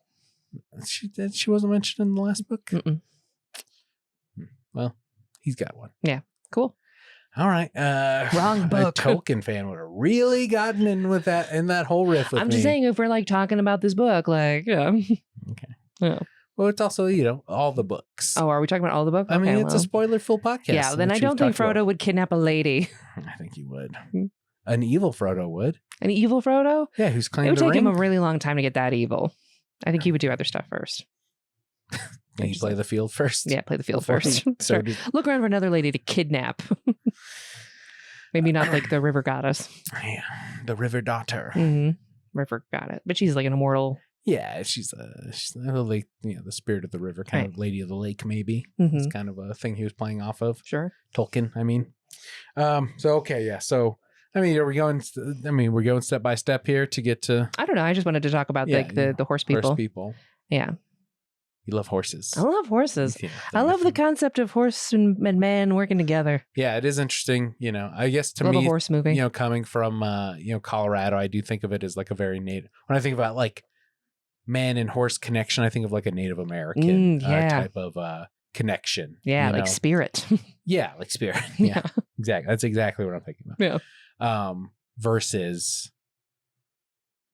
She wasn't mentioned in the last book. Mm-mm. Well, he's got one. Yeah, cool. All right. Wrong book. A Tolkien fan would have really gotten in with that whole riff with me. I'm just saying, if we're like talking about this book, like, Okay. Yeah. Well, it's also, all the books. Oh, are we talking about all the books? I mean, it's a spoiler-full podcast. Yeah, then I don't think Frodo would kidnap a lady. I think he would. An evil Frodo would. An evil Frodo? Yeah, who's claimed It would the take him ring. a really long time to get that evil. I think he would do other stuff first. Can you play the field first? Yeah, play the field first. So look around for another lady to kidnap. Maybe not like the river goddess. Yeah, the river daughter. Mm-hmm. River got it. But she's like an immortal. Yeah, she's the lake, the spirit of the river, kind of lady of the lake, maybe. Mm-hmm. It's kind of a thing he was playing off of. Sure. Tolkien, I mean. So, okay, yeah. So, I mean, we're going step by step here to get to... I don't know. I just wanted to talk about the horse people. Horse people. Yeah. You love horses. I love horses. Yeah, I love the concept of horse and man working together. Yeah, it is interesting. I guess to love me, a horse movie. Coming from, Colorado, I do think of it as like a very native... When I think about like man and horse connection, I think of like a Native American type of connection. Yeah, like spirit. Yeah, like spirit. Yeah, exactly. That's exactly what I'm thinking about. Yeah. Versus,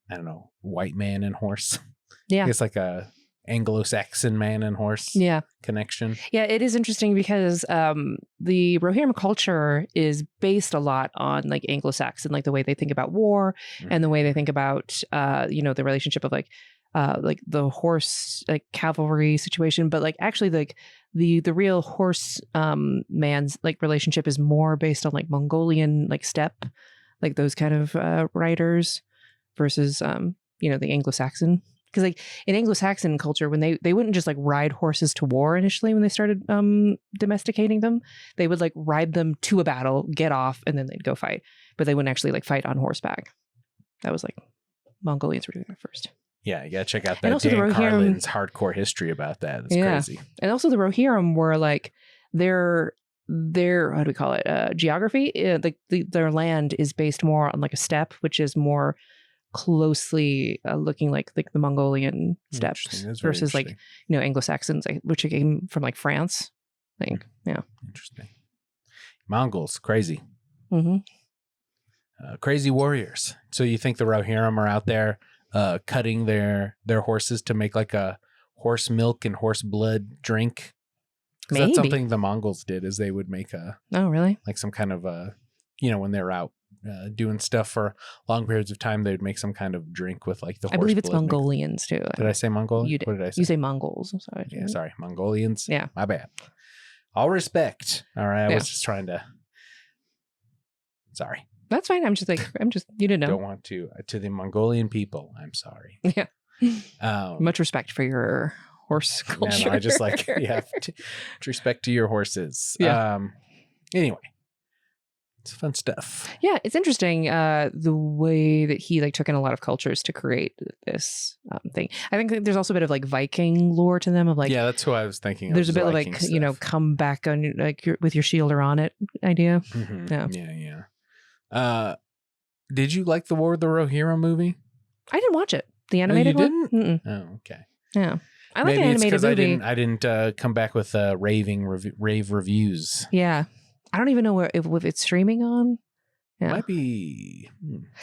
I don't know, white man and horse. Yeah. It's like a Anglo-Saxon man and horse connection. Yeah, it is interesting because the Rohirrim culture is based a lot on like Anglo-Saxon, like the way they think about war and the way they think about, the relationship of like the horse, like cavalry situation. But like actually like the real horse man's like relationship is more based on like Mongolian like steppe, like those kind of riders versus, the Anglo-Saxon. Because like in Anglo-Saxon culture, when they wouldn't just like ride horses to war initially when they started domesticating them, they would like ride them to a battle, get off, and then they'd go fight. But they wouldn't actually like fight on horseback. That was like Mongolians were doing it first. Yeah, you gotta check out that Dan Carlin's hardcore history about that. It's crazy. And also the Rohirrim were like their how do we call it? Geography. Their land is based more on like a steppe, which is more closely looking like the Mongolian steppes versus like Anglo-Saxons, which came from like France. I think. Yeah. Interesting. Mongols, crazy. Mm-hmm. Crazy warriors. So you think the Rohirrim are out there cutting their horses to make like a horse milk and horse blood drink? Because that's something the Mongols did, is they would make like some kind of when they're out doing stuff for long periods of time, they'd make some kind of drink with like the horse. I believe it's blood Mongolians too. Did I say Mongol? You did. What did I say? You say Mongols. I'm sorry. Yeah, sorry. Mongolians. Yeah. My bad. All respect. All right. I was just trying to. Sorry. That's fine. I'm just you didn't know. Don't want to the Mongolian people. I'm sorry. Yeah. Much respect for your horse culture. No, I just like, respect to your horses. Yeah. Anyway. It's fun stuff. Yeah, it's interesting the way that he like took in a lot of cultures to create this thing. I think there's also a bit of like Viking lore to them of like that's who I was thinking of. There's a bit of like stuff. Come back on like with your shield or on it idea. Mm-hmm. Yeah. Did you like the War of the Rohirrim movie? I didn't watch it. The animated one? Didn't? Oh, okay. Yeah. I like the animated movie. I didn't come back with rave reviews. Yeah. I don't even know if it's streaming on. Yeah. It might be.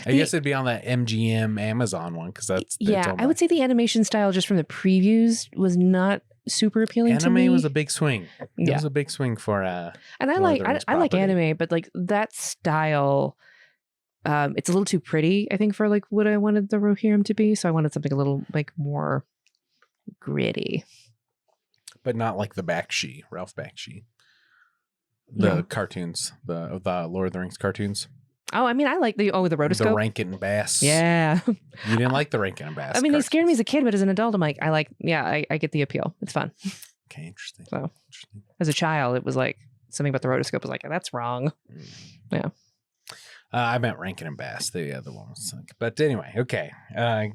I guess it'd be on that MGM Amazon one because that's. I would say the animation style just from the previews was not super appealing to me. Anime was a big swing. It was a big swing for. And I like anime, but like that style, it's a little too pretty. I think for like what I wanted the Rohirrim to be, so I wanted something a little like more gritty. But not like the Bakshi, Ralph Bakshi. The cartoons, the Lord of the Rings cartoons. Oh, I mean, I like the rotoscope. The Rankin and Bass. Yeah. You didn't like the Rankin and Bass. I mean, they scared me as a kid, but as an adult, I'm like, I get the appeal. It's fun. Okay, interesting. So, as a child, it was like something about the rotoscope was like, that's wrong. Yeah. I meant Rankin and Bass. The other one was like, but anyway, okay.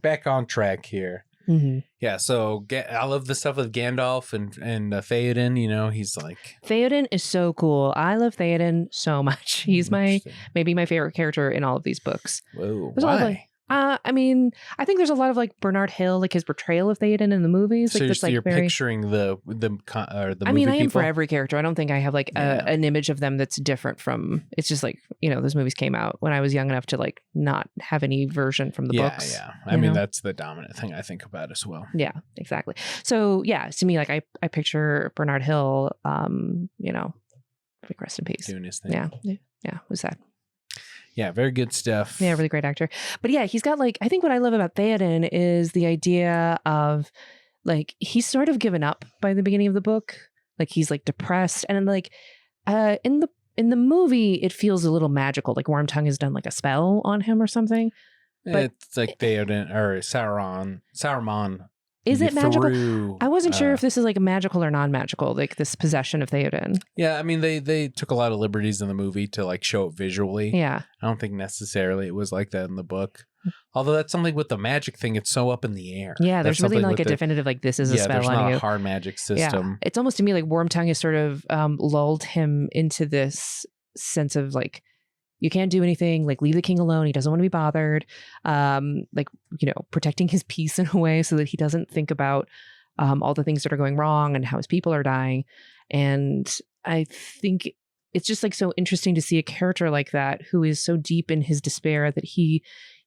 Back on track here. Mm-hmm. Yeah, so I love the stuff with Gandalf and Théoden. You know, he's like Théoden is so cool. I love Théoden so much. He's maybe my favorite character in all of these books. Whoa, why? I mean, I think there's a lot of like Bernard Hill, like his portrayal of Théoden in the movies. Like, so you're picturing the I mean, I am for every character. I don't think I have like an image of them that's different from. It's just like, you know, those movies came out when I was young enough to like not have any version from the books. Yeah, I mean, that's the dominant thing I think about as well. Yeah, exactly. So yeah, to me, like I picture Bernard Hill, you know, rest in peace. Doing his thing. Yeah, it was sad. Yeah, very good stuff. Yeah, really great actor. But yeah, he's got like, I think what I love about Théoden is the idea of like, he's sort of given up by the beginning of the book. Like he's like depressed. And like in the movie, it feels a little magical. Like Wormtongue has done like a spell on him or something. But it's like Théoden or Saruman. Is it magical? I wasn't sure if this is like magical or non-magical, like this possession of Théoden. Yeah, I mean, they took a lot of liberties in the movie to like show it visually. Yeah. I don't think necessarily it was like that in the book. Although that's something with the magic thing, it's so up in the air. Yeah, there's really like a definitive, like this is a spell on you. There's not a hard magic system. Yeah. It's almost to me like Wormtongue has sort of lulled him into this sense of like, you can't do anything, like leave the king alone. He doesn't want to be bothered. Like, you know, protecting his peace in a way so that he doesn't think about all the things that are going wrong and how his people are dying. And I think it's just like so interesting to see a character like that who is so deep in his despair that he's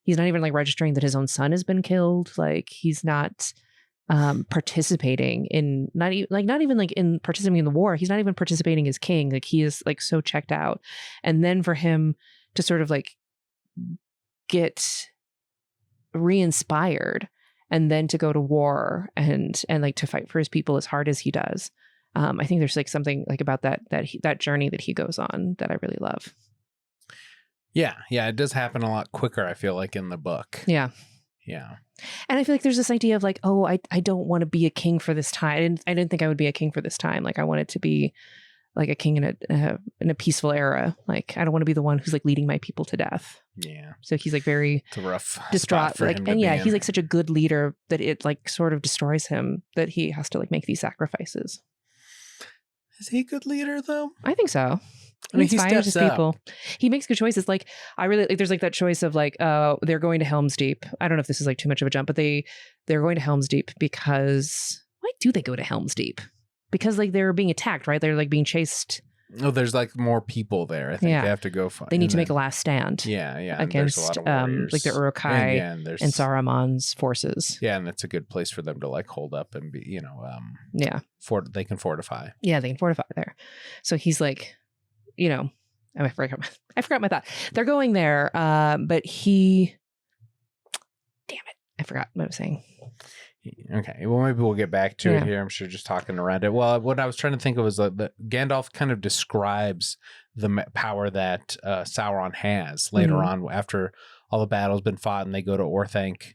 not even like registering that his own son has been killed. Like he's not participating in not even like in participating in the war. He's not even participating as king. Like he is like so checked out. And then for him to sort of like get re-inspired and then to go to war and like to fight for his people as hard as he does. I think there's like something like about that journey that he goes on that I really love. Yeah, it does happen a lot quicker, I feel like, in the book. Yeah. And I feel like there's this idea of like, oh, I don't want to be a king for this time. I didn't think I would be a king for this time. Like I wanted to be like a king in a peaceful era. Like I don't want to be the one who's like leading my people to death. Yeah. So he's like very distraught. Like, and yeah, he's like such a good leader that it like sort of destroys him that he has to like make these sacrifices. Is he a good leader though? I think so. I mean, he inspires his people. He makes good choices. Like I really like. There's like that choice of like, they're going to Helm's Deep. I don't know if this is like too much of a jump, but they're going to Helm's Deep because why do they go to Helm's Deep? Because like they're being attacked, right? They're like being chased. Oh, there's like more people there. I think they have to go fight. They need to make a last stand. Yeah. Against like the Uruk-hai and Saruman's forces. Yeah, and it's a good place for them to like hold up and be, you know, they can fortify. Yeah, they can fortify there. So he's like, you know, I forgot my thought. They're going there, but damn it, I forgot what I was saying. Okay, well, maybe we'll get back to it here. I'm sure just talking around it. Well, what I was trying to think of was that Gandalf kind of describes the power that Sauron has later on after all the battle's been fought and they go to Orthanc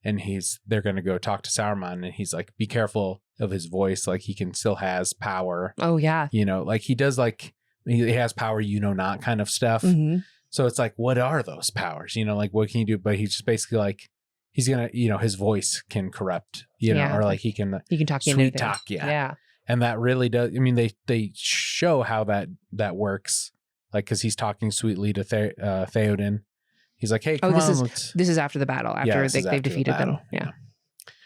and they're going to go talk to Saruman and he's like, be careful of his voice. Like he still has power. Oh, yeah. You know, like he does like, he has power, you know, not kind of stuff. Mm-hmm. So it's like, what are those powers? You know, like what can you do? But he's just basically like, he's going to, you know, his voice can corrupt, you know, or like he can talk sweet talk. Yeah. And that really does. I mean, they show how that works. Like, cause he's talking sweetly to Théoden. He's like, hey, come on. This is after the battle, after they've defeated them. Yeah.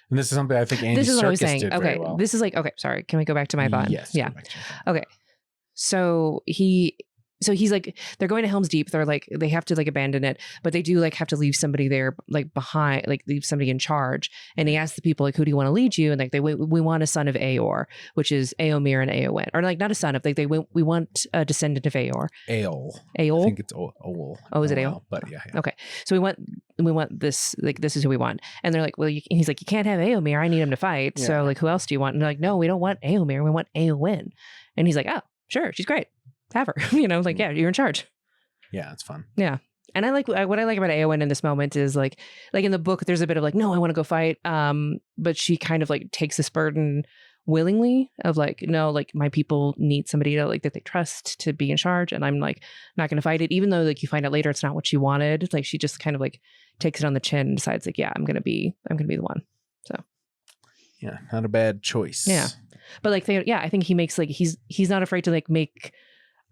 And this is something I think Andy Serkis did very well. This is like, okay, sorry. Can we go back to my thought? Yes. Yeah. Okay. So he's like, they're going to Helm's Deep. They're like, they have to like abandon it, but they do like have to leave somebody there, like behind, like leave somebody in charge. And he asks the people like, who do you want to lead you? And like, we want a son of Éomer, which is Éomer and Éowyn, or like not a son of, like we want a descendant of Éomer. Éol. I think it's Owl. Oh, is it Éol? But yeah. Okay. So we want this, like, this is who we want. And they're like, well, he's like, you can't have Éomer. I need him to fight. Yeah. So like, who else do you want? And they're like, no, we don't want Éomer. We want Éowyn. And he's like, oh, sure. She's great. Have her, you know, like, yeah, you're in charge. Yeah, it's fun. Yeah. And I like, what I like about Éowyn in this moment is like in the book, there's a bit of like, no, I want to go fight. But she kind of like takes this burden willingly of like, no, like my people need somebody to like that they trust to be in charge, and I'm like not going to fight it, even though like you find out later it's not what she wanted. Like she just kind of like takes it on the chin and decides like, yeah, I'm gonna be the one. So yeah, not a bad choice. Yeah, but like I think he makes like he's not afraid to like make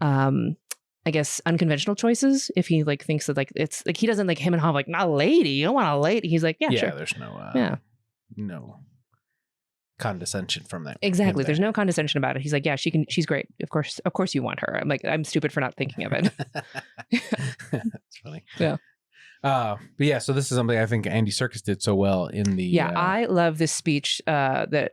I guess unconventional choices if he like thinks that like it's like he doesn't like him and Hob like, not a lady, you don't want a lady. He's like, yeah, sure. There's no no condescension from that. Exactly. There's no condescension about it. He's like, yeah, she's great. Of course you want her. I'm like, I'm stupid for not thinking of it. That's funny. Yeah. But yeah, so this is something I think Andy Serkis did so well in the. I love this speech that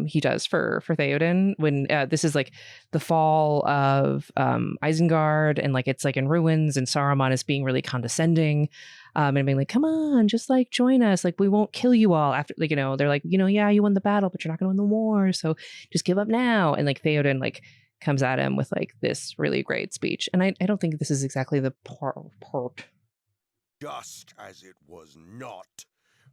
he does for Théoden when this is like the fall of Isengard, and like it's like in ruins, and Saruman is being really condescending, and being like, come on, just like join us, like we won't kill you all after, like, you know, they're like, you know, yeah, you won the battle, but you're not gonna win the war, so just give up now. And like Théoden like comes at him with like this really great speech, and I don't think this is exactly the part. Just as it was not,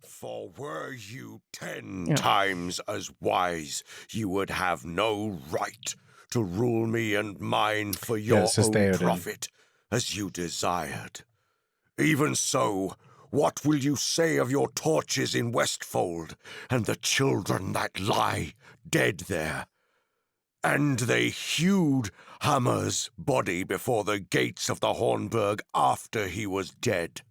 for were you 10 times as wise, you would have no right to rule me and mine for your own profit, as you desired. Even so, what will you say of your torches in Westfold, and the children that lie dead there? And they hewed Hammer's body before the gates of the Hornburg after he was dead.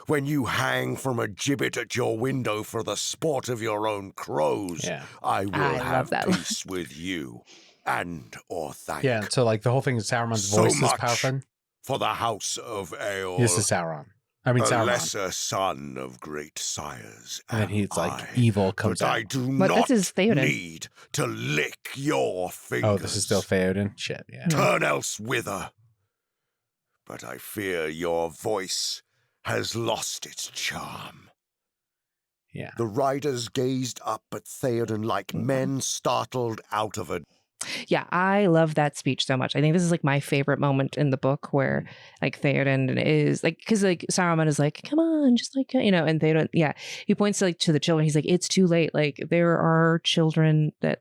When you hang from a gibbet at your window for the sport of your own crows, I will have peace with you, and Orthanc. Yeah, so like the whole thing is Saruman's voice is powerful. For the house of Éomer. This is Sauron. I mean, Sauron. A lesser son of great sires. And then he's like, evil comes out. I do not need to lick your fingers. Oh, this is still Théoden? Shit, yeah. Turn elsewhither. But I fear your voice has lost its charm. Yeah. The riders gazed up at Théoden like men startled out of a... Yeah, I love that speech so much. I think this is like my favorite moment in the book where like Théoden is like, because like Saruman is like, come on, just like, you know, and Théoden, he points like to the children. He's like, it's too late. Like there are children that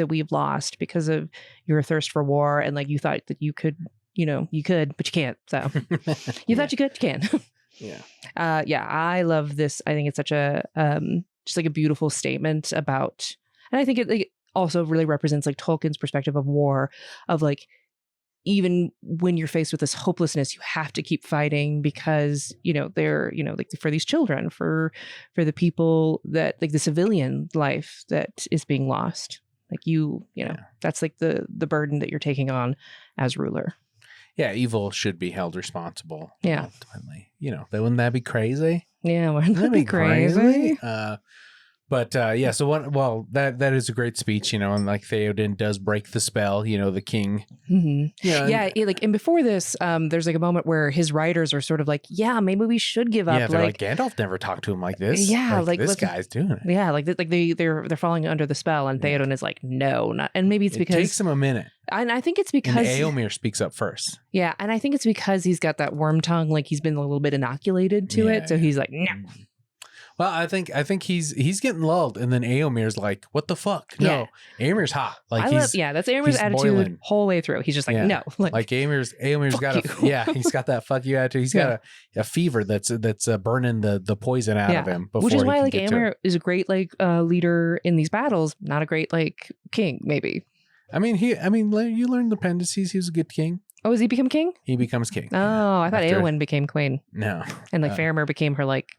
we've lost because of your thirst for war. And like you thought that you could, you know, you could, but you can't. So you thought you could, you can. I love this. I think it's such a just like a beautiful statement about, and I think it like, also really represents like Tolkien's perspective of war, of like, even when you're faced with this hopelessness, you have to keep fighting because, you know, they're, you know, like for these children, for the people that like the civilian life that is being lost, like you know, that's like the burden that you're taking on as ruler. Yeah, evil should be held responsible. Yeah. Ultimately. You know, wouldn't that be crazy? Yeah, wouldn't that be crazy? But so that is a great speech, you know, and like Théoden does break the spell, you know, the king. Mm-hmm. And before this, there's like a moment where his riders are sort of like, yeah, maybe we should give up. Yeah, they're like Gandalf never talked to him like this. Yeah, like this guy's doing it. Yeah, like they're falling under the spell, and Théoden is like, no, not. And maybe it's because it takes him a minute. And I think it's because and Éomer speaks up first. Yeah, and I think it's because he's got that worm tongue, like he's been a little bit inoculated to it, so he's like, no. Well, I think he's getting lulled, and then Éomer's like, "What the fuck? No, Éomer's hot. Like that's Éomer's attitude boiling. Whole way through. He's just like, no, like Éomer's got he's got that fuck you attitude. He's got a fever that's burning the poison out of him. Which is why like Éomer is a great like leader in these battles, not a great like king maybe. I mean, you learn the appendices. He was a good king. Oh, has he become king? He becomes king. Oh, I thought Éowyn became queen. No, and like Faramir became her like.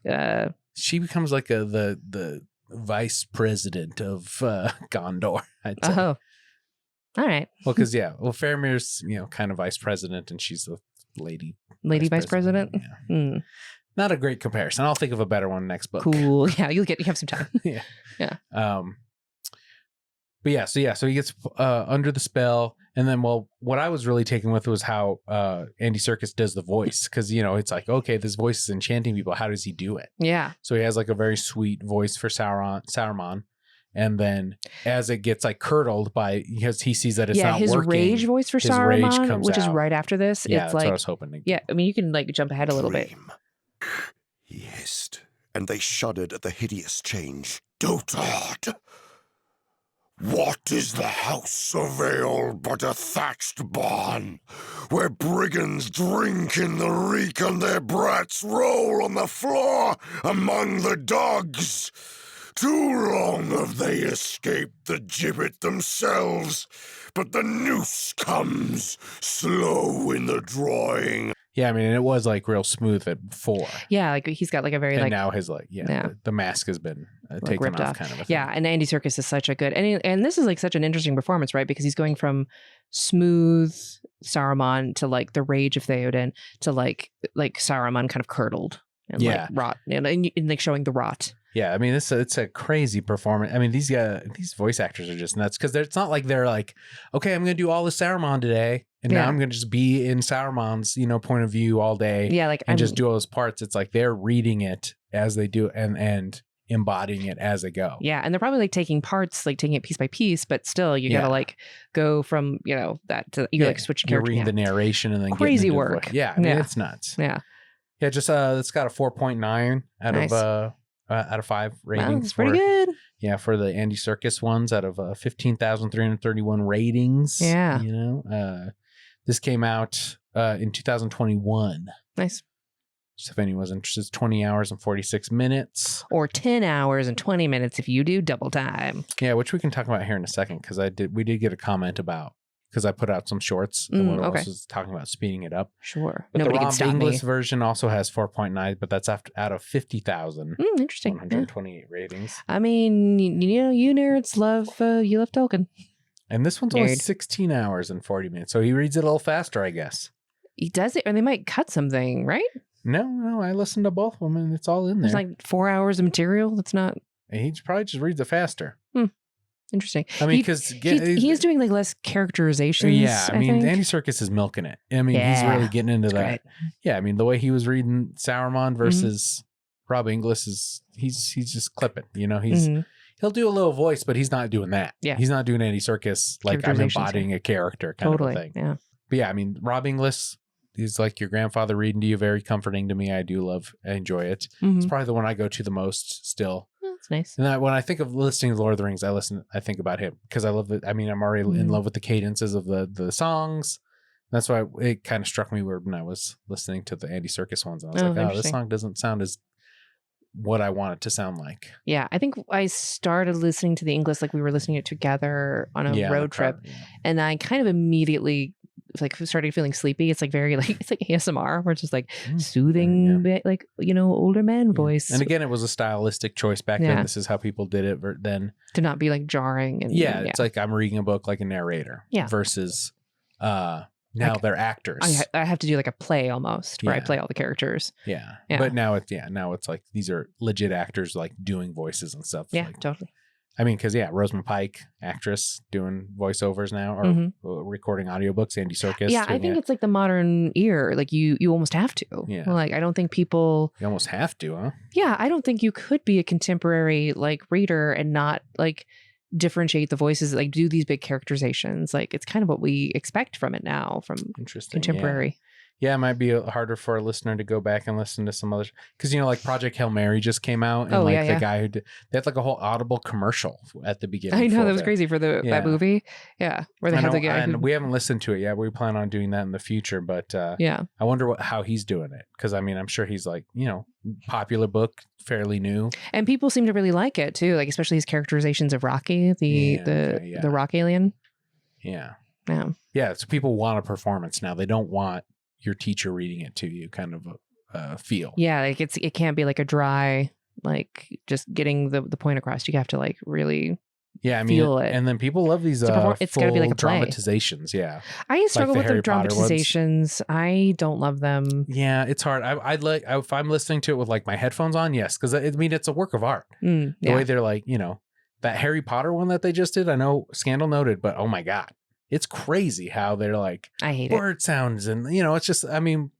She becomes like the vice president of Gondor. I'd say. Oh, all right. Well, because Faramir's kind of vice president, and she's the lady vice president. Yeah. Mm. Not a great comparison. I'll think of a better one next book. Cool. Yeah, you have some time. Yeah. But so he gets under the spell, and then what I was really taken with was how Andy Serkis does the voice, because it's like, okay, this voice is enchanting people. How does he do it? Yeah. So he has like a very sweet voice for Saruman, and then as it gets like curdled because he sees that it's not his working, rage voice for Saruman, which is right after this. Yeah, it's that's like, what I was hoping to get. Yeah, I mean, you can like jump ahead a little bit. He hissed, and they shuddered at the hideous change. Dotard! What is the house of ale but a thatched barn, where brigands drink in the reek and their brats roll on the floor among the dogs? Too long have they escaped the gibbet themselves, but the noose comes slow in the drawing. Yeah, I mean, it was like real smooth at 4. Yeah, like he's got like a very and like now his like the mask has been taken ripped off. kind of a thing. Yeah, and Andy Serkis is such a good and this is like such an interesting performance, right? Because he's going from smooth Saruman to like the rage of Théoden to like Saruman kind of curdled and like rot and like showing the rot. Yeah, I mean, it's a crazy performance. I mean, these voice actors are just nuts because it's not like they're like, okay, I'm going to do all the Saruman today, and now I'm going to just be in Saruman's point of view all day. Yeah, like and just do all those parts. It's like they're reading it as they do and embodying it as they go. Yeah, and they're probably like taking parts, like taking it piece by piece, but still, you got to like go from that to like switching character. You're reading the narration and then crazy work. Yeah, I mean, it's nuts. Yeah, just it's got a 4.9 out of 5 ratings. Wow, that's pretty good. Yeah, for the Andy Serkis ones out of 15,331 ratings. Yeah. This came out in 2021. Nice. So if anyone's interested, it's 20 hours and 46 minutes. Or 10 hours and 20 minutes if you do double time. Yeah, which we can talk about here in a second because we did get a comment about because I put out some shorts and one else is talking about speeding it up. Sure. But Nobody can stop English me. version also has 4.9, but that's out of 50,000. Interesting. 128 ratings. I mean, you nerds love Tolkien. And this one's only 16 hours and 40 minutes. So he reads it a little faster, I guess. He does it, or they might cut something, right? No, I listened to both of them and it's all in there. There's like 4 hours of material. That's not. And he probably just reads it faster. Interesting. I mean, because he is doing like less characterizations. Yeah, I mean, think. Andy Serkis is milking it. I mean, he's really getting into that. Great. Yeah, I mean, the way he was reading Saruman versus Rob Inglis he's just clipping. He'll do a little voice, but he's not doing that. Yeah, he's not doing Andy Serkis like I'm embodying a character kind of a thing. Yeah, but yeah, I mean, Rob Inglis. He's like your grandfather reading to you, very comforting to me. I enjoy it. It's probably the one I go to the most still. That's nice. And when I think of listening to Lord of the Rings, I think about him because I love it. I mean, I'm already in love with the cadences of the songs. That's why it kind of struck me weird when I was listening to the Andy Serkis ones. I was like, this song doesn't sound as what I want it to sound like. Yeah, I think I started listening to the Inglis like we were listening to it together on a road trip, and I kind of immediately like started feeling sleepy. It's like very like it's like ASMR where it's just like soothing like older man voice. And again, it was a stylistic choice back then. This is how people did it then to not be like jarring and it's like I'm reading a book like a narrator versus now they're actors. I have to do like a play almost where I play all the characters. Yeah. But now it's like these are legit actors like doing voices and stuff. Yeah, like, totally. I mean, because Rosamund Pike, actress, doing voiceovers now or recording audiobooks. Andy Serkis. Yeah, I think it's like the modern ear. Like you almost have to. Yeah. Like I don't think people. You almost have to, huh? Yeah, I don't think you could be a contemporary like reader and not like differentiate the voices, like do these big characterizations. Like it's kind of what we expect from it now, from contemporary. Yeah, it might be harder for a listener to go back and listen to some others because like Project Hail Mary just came out, and the guy who they had like a whole Audible commercial at the beginning. I know that was crazy for that movie. Yeah, where they had the guy. And we haven't listened to it yet. We plan on doing that in the future, but I wonder how he's doing it because I mean I'm sure he's like popular book, fairly new, and people seem to really like it too. Like especially his characterizations of Rocky, the rock alien. Yeah. So people want a performance now. They don't want your teacher reading it to you kind of a feel. Yeah, like it can't be like a dry, like just getting the point across. You have to like really feel it. And then people love these it's got to be like a play. Dramatizations. Yeah. I struggle with the dramatizations. I don't love them. Yeah, it's hard. I'd like if I'm listening to it with like my headphones on, yes, because I mean it's a work of art. The way they're like, that Harry Potter one that they just did, I know Scandal noted, but oh my God. It's crazy how they're like I hate word sounds and it's just I mean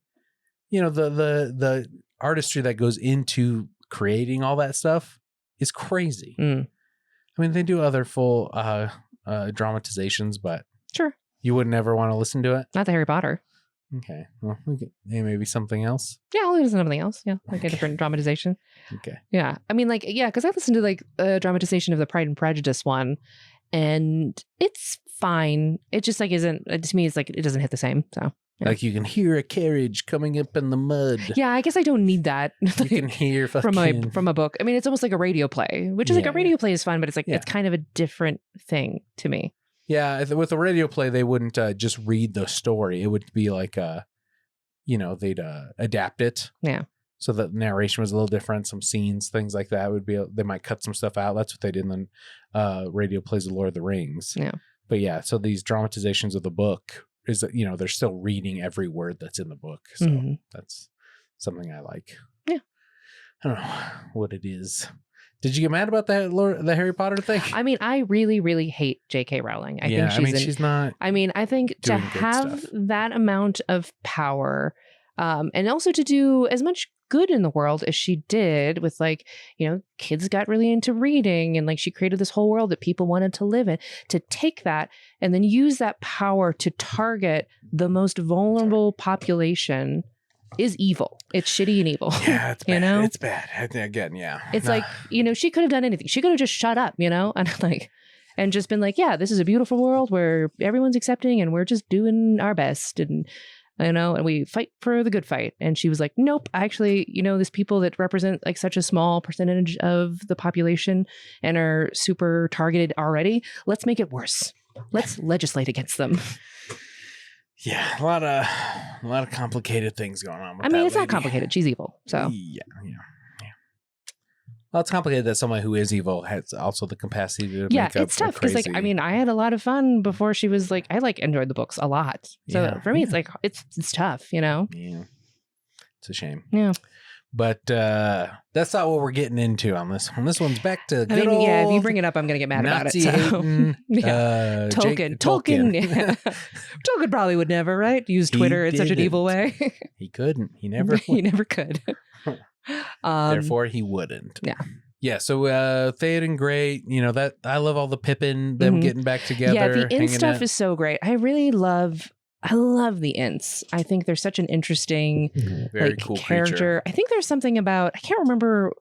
the artistry that goes into creating all that stuff is crazy. I mean they do other full dramatizations, but sure you would never want to listen to it. Not the Harry Potter. Okay, well maybe something else. Yeah, I'll listen to something else. Yeah, like a different dramatization. Okay. Yeah, I mean like because I listened to like a dramatization of the Pride and Prejudice one. And it's fine. It just like isn't, to me, it's like it doesn't hit the same. So yeah. Like you can hear a carriage coming up in the mud. Yeah, I guess I don't need that. You can hear fucking... from a book. I mean, it's almost like a radio play, which is like a radio play is fun, but it's like it's kind of a different thing to me. Yeah, with a radio play, they wouldn't just read the story. It would be like they'd adapt it. Yeah. So the narration was a little different. Some scenes, things like that would be. They might cut some stuff out. That's what they did in the radio plays of Lord of the Rings. Yeah. But yeah, so these dramatizations of the book is that they're still reading every word that's in the book. So that's something I like. Yeah. I don't know what it is. Did you get mad about the Harry Potter thing? I mean, I really, really hate J.K. Rowling. I think she's not. I mean, I think to have that amount of power, and also to do as much good in the world as she did with kids got really into reading and she created this whole world that people wanted to live in, to take that and then use that power to target the most vulnerable population is evil. It's shitty and evil. Yeah, it's bad. It's bad. Again, yeah. It's she could have done anything. She could have just shut up, and just been like, yeah, this is a beautiful world where everyone's accepting and we're just doing our best and and we fight for the good fight. And she was like, nope, actually, there's people that represent such a small percentage of the population and are super targeted already. Let's make it worse. Let's legislate against them. Yeah, a lot of complicated things going on with I mean, it's not complicated. She's evil. So yeah. Well, it's complicated that someone who is evil has also the capacity to make it's tough because I had a lot of fun before she was I enjoyed the books a lot. So for me, it's it's tough, Yeah, it's a shame. Yeah, but that's not what we're getting into on this one. This one's back to good old if you bring it up, I'm gonna get mad Nazi about it. So. Tolkien. Yeah. Tolkien probably would never use Twitter in such an evil way. He couldn't. He never. He never could. Therefore, he wouldn't. Yeah. Yeah. So Théoden, great. That I love all the Pippin, them getting back together. Yeah, the Ents stuff is so great. I love the Ents. I think they're such an interesting, very cool character. Creature. I think there's something about, I can't remember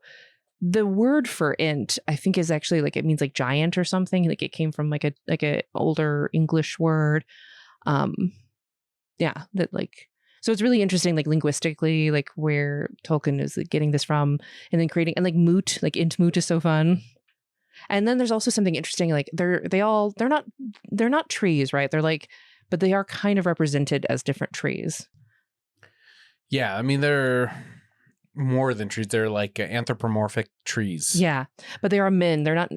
the word for Ent. I think is actually it means giant or something. It came from a older English word. Yeah, that so it's really interesting, linguistically, where Tolkien is getting this from, and then creating, and moot, int moot is so fun. And then there's also something interesting, they're not trees, right? They're but they are kind of represented as different trees. Yeah, I mean they're more than trees. They're anthropomorphic trees. Yeah, but they are men. They're not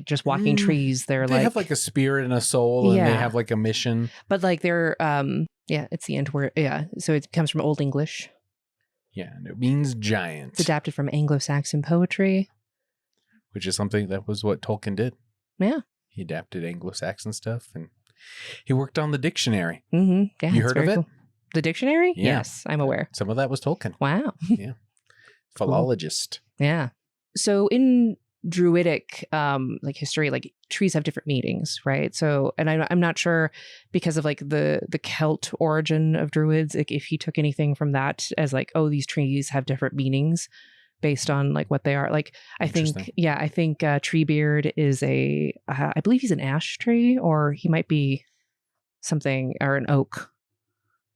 just walking trees. They have a spirit and a soul, and they have a mission. But they're yeah, it's the end word. Yeah, so it comes from Old English. Yeah, and it means giant. It's adapted from Anglo-Saxon poetry, which is something that was what Tolkien did. Yeah, he adapted Anglo-Saxon stuff, and he worked on the dictionary. Mm-hmm. Yeah, you heard of it? Cool. The dictionary? Yeah. Yes, I'm aware. Some of that was Tolkien. Wow. Yeah, philologist. Cool. Yeah. So in Druidic history, trees have different meanings, right? So, and I'm not sure because of the Celt origin of Druids, if he took anything from that as these trees have different meanings based on what they are. I think Treebeard is I believe he's an ash tree, or he might be something, or an oak.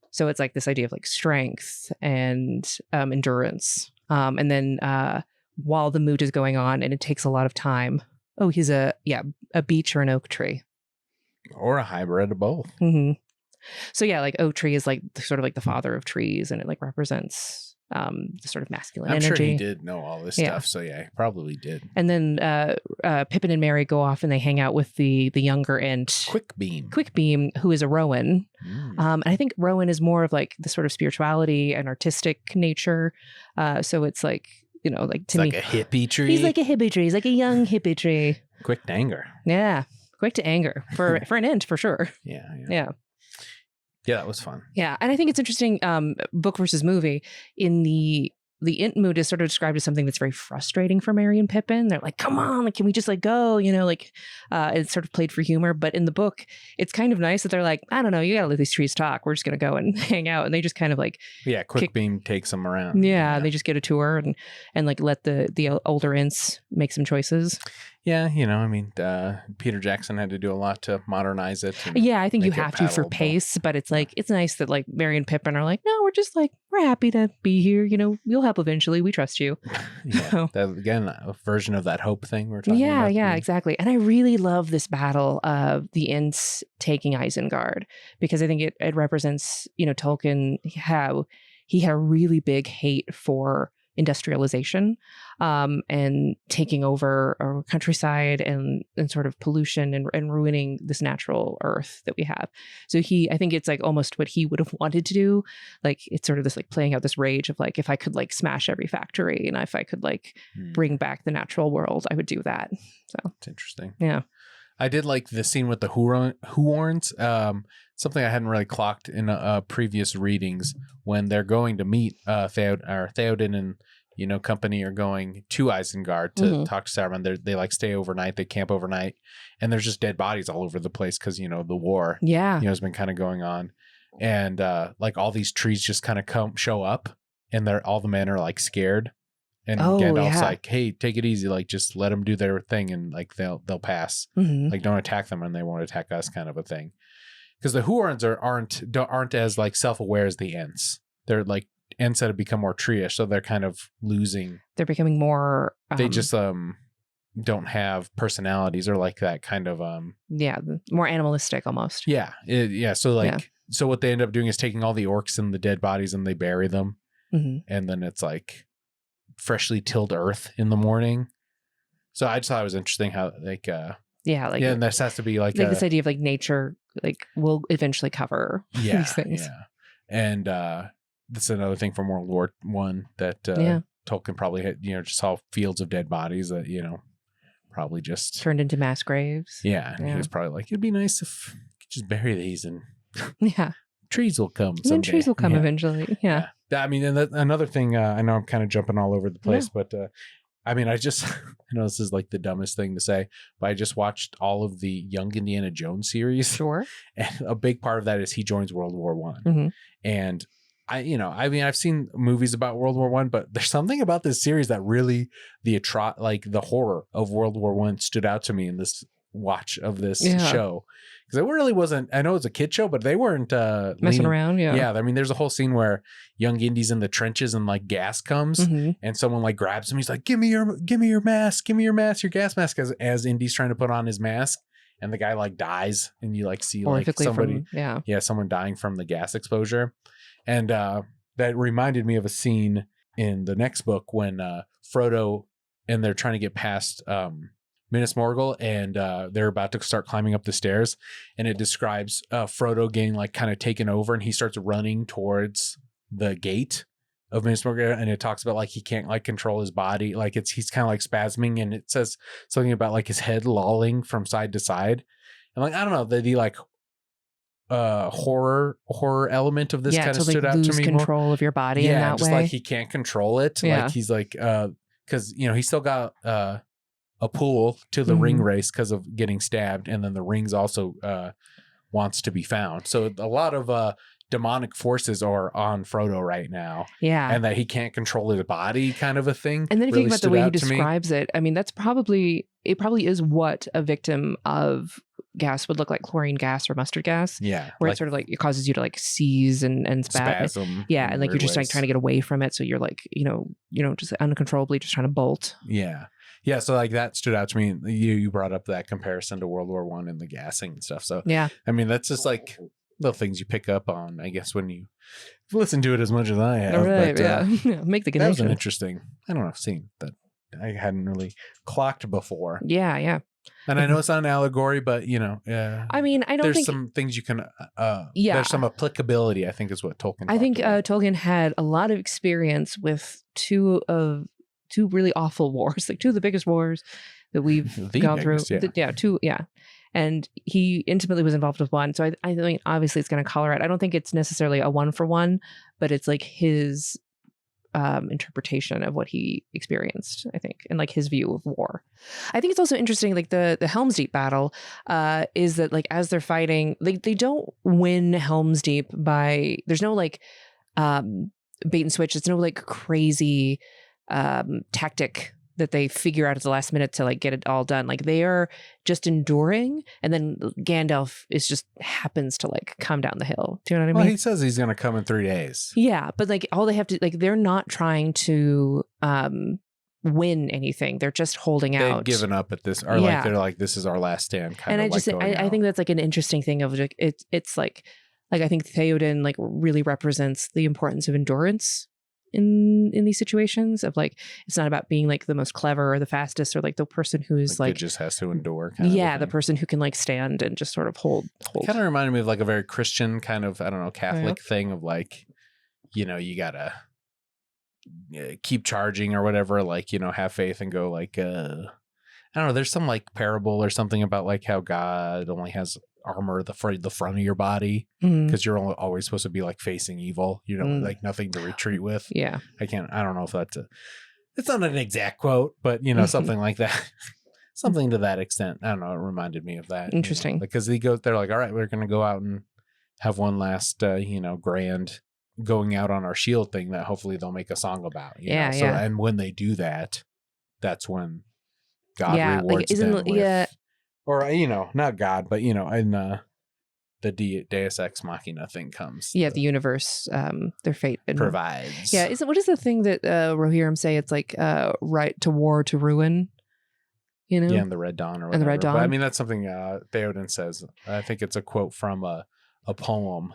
So it's this idea of strength and endurance. And then while the moot is going on and it takes a lot of time. Oh, he's a beech or an oak tree. Or a hybrid of both. Mm-hmm. So yeah, oak tree is sort of the father of trees, and it represents the sort of masculine energy. I'm sure he did know all this stuff, so yeah, he probably did. And then Pippin and Merry go off and they hang out with the younger Ent. Quickbeam, who is a Rowan. And I think Rowan is more of the sort of spirituality and artistic nature. So it's to me, a hippie tree. He's a hippie tree. He's a young hippie tree. Quick to anger. Yeah, quick to anger for an Ent for sure. Yeah, that was fun. Yeah, and I think it's interesting. Book versus movie. In the Ent mood is sort of described as something that's very frustrating for Merry and Pippin. They're like, come on, can we just go? It's sort of played for humor. But in the book, it's kind of nice that they're like, I don't know, you gotta let these trees talk. We're just gonna go and hang out. And they just kind of Quickbeam takes them around. Yeah, they just get a tour and let the older Ents make some choices. Yeah, I mean, Peter Jackson had to do a lot to modernize it. Yeah, I think you have to for pace, but it's like, it's nice that like Merry and Pippin are like, no, we're just like, we're happy to be here. We'll help eventually. We trust you. Yeah, again, a version of that hope thing we're talking about. Yeah, exactly. And I really love this battle of the Ents taking Isengard, because I think it represents, Tolkien, how he had a really big hate for industrialization and taking over our countryside and sort of pollution and ruining this natural earth that we have. So I think it's like almost what he would have wanted to do. Like it's sort of this like playing out this rage of like, if I could like smash every factory and if I could like bring back the natural world, I would do that. So it's interesting. Yeah. I did like the scene with the Huorns. Something I hadn't really clocked in previous readings, when they're going to meet Théoden and company are going to Isengard to talk to Saruman. They like stay overnight. They camp overnight, and there's just dead bodies all over the place because the war has been kind of going on, and like all these trees just kind of show up, and all the men are like scared. And Gandalf's like, hey, take it easy. Like, just let them do their thing. And like, they'll pass. Like, don't attack them and they won't attack us, kind of a thing. Because the Huorns aren't as like self-aware as the Ents. They're like Ents that have become more tree-ish. So they're kind of losing. They're becoming more. They just don't have personalities or like that kind of. More animalistic almost. Yeah. So what they end up doing is taking all the orcs and the dead bodies and they bury them. And then it's like freshly tilled earth in the morning. So I just thought it was interesting how like and this has to be like this idea of like nature like will eventually cover these things. And that's another thing from World War I that Tolkien probably had, just saw fields of dead bodies that probably just turned into mass graves. And he was probably like, it'd be nice if you could just bury these and trees will come someday. And trees will come eventually. I mean, and another thing, I know I'm kind of jumping all over the place, but I mean, I know this is like the dumbest thing to say, but I just watched all of the Young Indiana Jones series. Sure. And a big part of that is he joins World War I. And I've seen movies about World War I, but there's something about this series that really the horror of World War I stood out to me in this watch of this show, because it really wasn't. I know it's a kid show, but they weren't messing around. I mean, there's a whole scene where young Indy's in the trenches and like gas comes and someone like grabs him. He's like, give me your mask, your gas mask, as Indy's trying to put on his mask, and the guy like dies, and you like see like somebody someone dying from the gas exposure. And that reminded me of a scene in the next book when Frodo and they're trying to get past Minas Morgul, and they're about to start climbing up the stairs, and it describes Frodo getting like kind of taken over, and he starts running towards the gate of Minas Morgul, and it talks about like he can't like control his body, like he's kind of like spasming, and it says something about like his head lolling from side to side, and like I don't know, the like horror element of this kind of stood out to me. Control of your body in that just way. Like he can't control it. Like he's like because he still got a pool to the ring race because of getting stabbed, and then the rings also wants to be found. So a lot of demonic forces are on Frodo right now. And that he can't control his body, kind of a thing. And then if you think about the way he describes it, I mean, it probably is what a victim of gas would look like, chlorine gas or mustard gas. Where like, it sort of like it causes you to like seize and spasm. And like you're just like trying to get away from it. So you're like, just uncontrollably just trying to bolt. Yeah, so like that stood out to me. You brought up that comparison to World War I and the gassing and stuff. So I mean, that's just like little things you pick up on, I guess, when you listen to it as much as I have. Right, but, make the connection. That was an interesting, I don't know, scene that I hadn't really clocked before. Yeah. And I know it's not an allegory, but I mean, I don't there's think some things you can. There's some applicability, I think, is what Tolkien. I think Tolkien had a lot of experience with two really awful wars, like two of the biggest wars that we've gone through. Two. And he intimately was involved with one. So I think obviously it's going to color it. I don't think it's necessarily a 1-for-1, but it's like his interpretation of what he experienced, I think, and like his view of war. I think it's also interesting, like the Helm's Deep battle is that like as they're fighting, they don't win Helm's Deep by, there's no like bait and switch. It's no like crazy tactic that they figure out at the last minute to like get it all done. Like they are just enduring, and then Gandalf is just happens to like come down the hill. Do you know what I mean? Well, he says he's going to come in 3 days. Yeah, but like all they have to like they're not trying to win anything. They're just holding out. They've given up at this, or like they're like, this is our last stand. Kind and of I think that's like an interesting thing of like it's like I think Théoden like really represents the importance of endurance in these situations of like it's not about being like the most clever or the fastest or like the person who's like just has to endure. The person who can like stand and just sort of hold. Kind of reminded me of like a very Christian kind of, I don't know, Catholic thing of like, you know, you gotta keep charging or whatever, like, you know, have faith and go like I don't know, there's some like parable or something about like how God only has armor the front of your body because you're always supposed to be like facing evil, you know, like nothing to retreat with. I don't know if it's not an exact quote, but you know, something like that. Something to that extent. I don't know, it reminded me of that. Interesting. Because they're like, all right, we're gonna go out and have one last grand going out on our shield thing that hopefully they'll make a song about. You know? So, and when they do that, that's when God rewards them with, or, you know, not God, but, you know, and the Deus Ex Machina thing comes. The universe, their fate provides. What is the thing that Rohirrim say? It's like right to war to ruin, you know? Yeah, and the Red Dawn or whatever. And the Red Dawn. But, I mean, that's something Théoden says. I think it's a quote from a poem.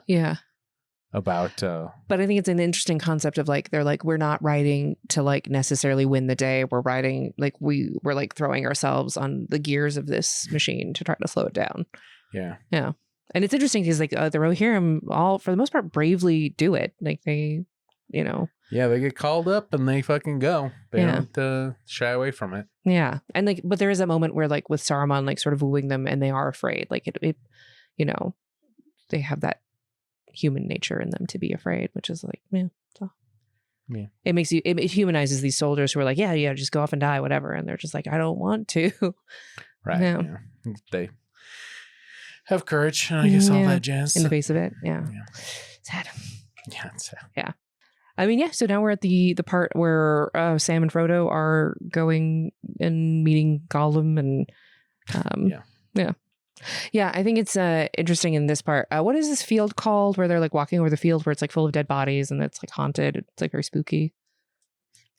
About but I think it's an interesting concept of like they're like we're not writing to like necessarily win the day. We're writing like we're like throwing ourselves on the gears of this machine to try to slow it down. And it's interesting because like the Rohirrim all for the most part bravely do it. Like they, you know, they get called up and they fucking go. They don't shy away from it. And like but there is a moment where like with Saruman like sort of wooing them and they are afraid. Like it you know, they have that human nature in them to be afraid, which is like it makes you it humanizes these soldiers who are like just go off and die, whatever, and they're just like I don't want to. They have courage and I guess all that jazz in the face of it. Sad. It's sad. I mean so now we're at the part where Sam and Frodo are going and meeting Gollum and I think it's interesting in this part. What is this field called where they're like walking over the field where it's like full of dead bodies and it's like haunted? It's like very spooky.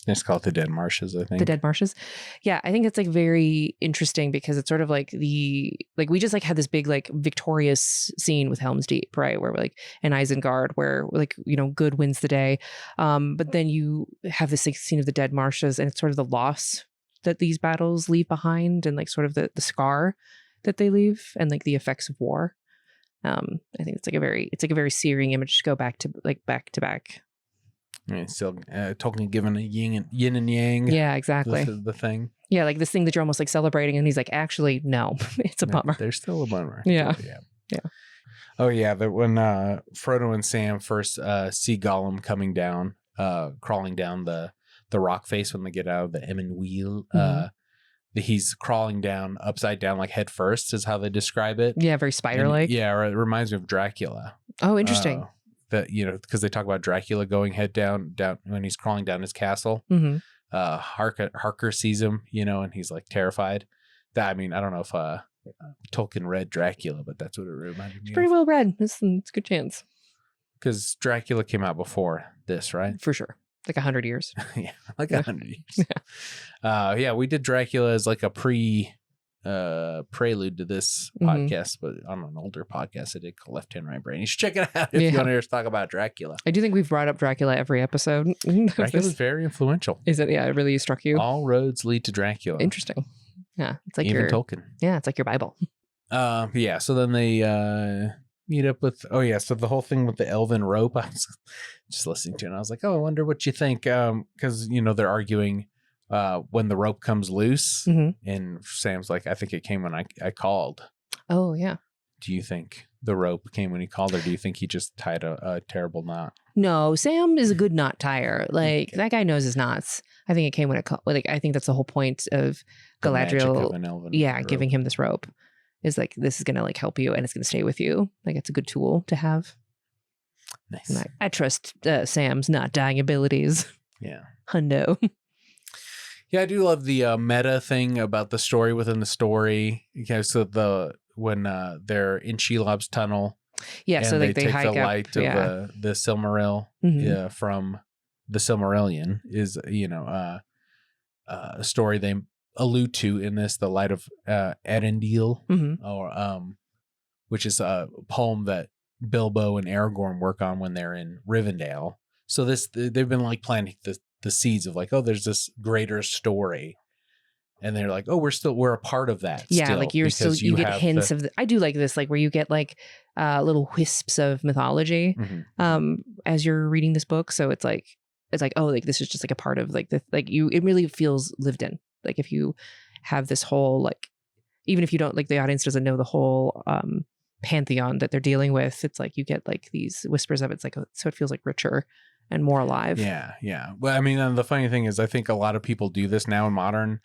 It's called the Dead Marshes, I think. The Dead Marshes. Yeah, I think it's like very interesting because it's sort of like we just like had this big like victorious scene with Helm's Deep, right? Where we're like in Isengard where like, you know, good wins the day. But then you have this like, scene of the Dead Marshes and it's sort of the loss that these battles leave behind and like sort of the scar that they leave and like the effects of war. I think it's like a very searing image to go back to back. Still Tolkien given a yin and yang. Yeah, exactly. The thing. Yeah, like this thing that you're almost like celebrating, and he's like, actually, no, it's a bummer. There's still a bummer. Yeah. Oh yeah, when Frodo and Sam first see Gollum coming down, crawling down the rock face when they get out of the Emyn Wheel. He's crawling down upside down, like head first is how they describe it. Yeah, very spider-like. It reminds me of Dracula. Oh, interesting. That, you know, because they talk about Dracula going head down when he's crawling down his castle. Harker sees him, you know, and he's like terrified. I mean, I don't know if Tolkien read Dracula, but that's what it reminded me of. Pretty well read. It's a good chance. Because Dracula came out before this, right? For sure. Like 100 years. Like 100 years. We did Dracula as like a prelude to this podcast, but on an older podcast I did called Left Hand Right Brain. You should check it out if you want to hear us talk about Dracula. I do think we've brought up Dracula every episode. Dracula's very influential. Is it? Yeah, it really struck you. All roads lead to Dracula. Interesting. Yeah, it's like even Tolkien. Yeah, it's like your Bible. So then they meet up with so the whole thing with the elven rope, I was just listening to it and I was like, I wonder what you think, because you know they're arguing when the rope comes loose, and Sam's like, I think it came when I called. Oh yeah. Do you think the rope came when he called, or do you think he just tied a terrible knot? No, Sam is a good knot tire. Like that guy knows his knots. I think it came when it called. Like I think that's the whole point of Galadriel. Giving him this rope. Is like, this is going to like help you and it's going to stay with you. Like it's a good tool to have. Nice. I trust Sam's not dying abilities. Yeah. Hundo. Yeah, I do love the meta thing about the story within the story. Okay, so when they're in Shelob's tunnel, yeah, so like they take hike the up, light of the Silmaril from the Silmarillion is a story they allude to in this, the Light of Erendil, or which is a poem that Bilbo and Aragorn work on when they're in Rivendell. So they've been like planting the seeds of like, oh, there's this greater story, and they're like, oh, we're a part of that. Yeah, still, like you get hints of. I do like this, like where you get like little wisps of mythology as you're reading this book. So it's like oh, like this is just like a part of like it really feels lived in. Like if you have this whole like, even if you don't like the audience doesn't know the whole pantheon that they're dealing with, it's like you get like these whispers of it. It's like so it feels like richer and more alive. Yeah. Well, I mean, the funny thing is, I think a lot of people do this now in modern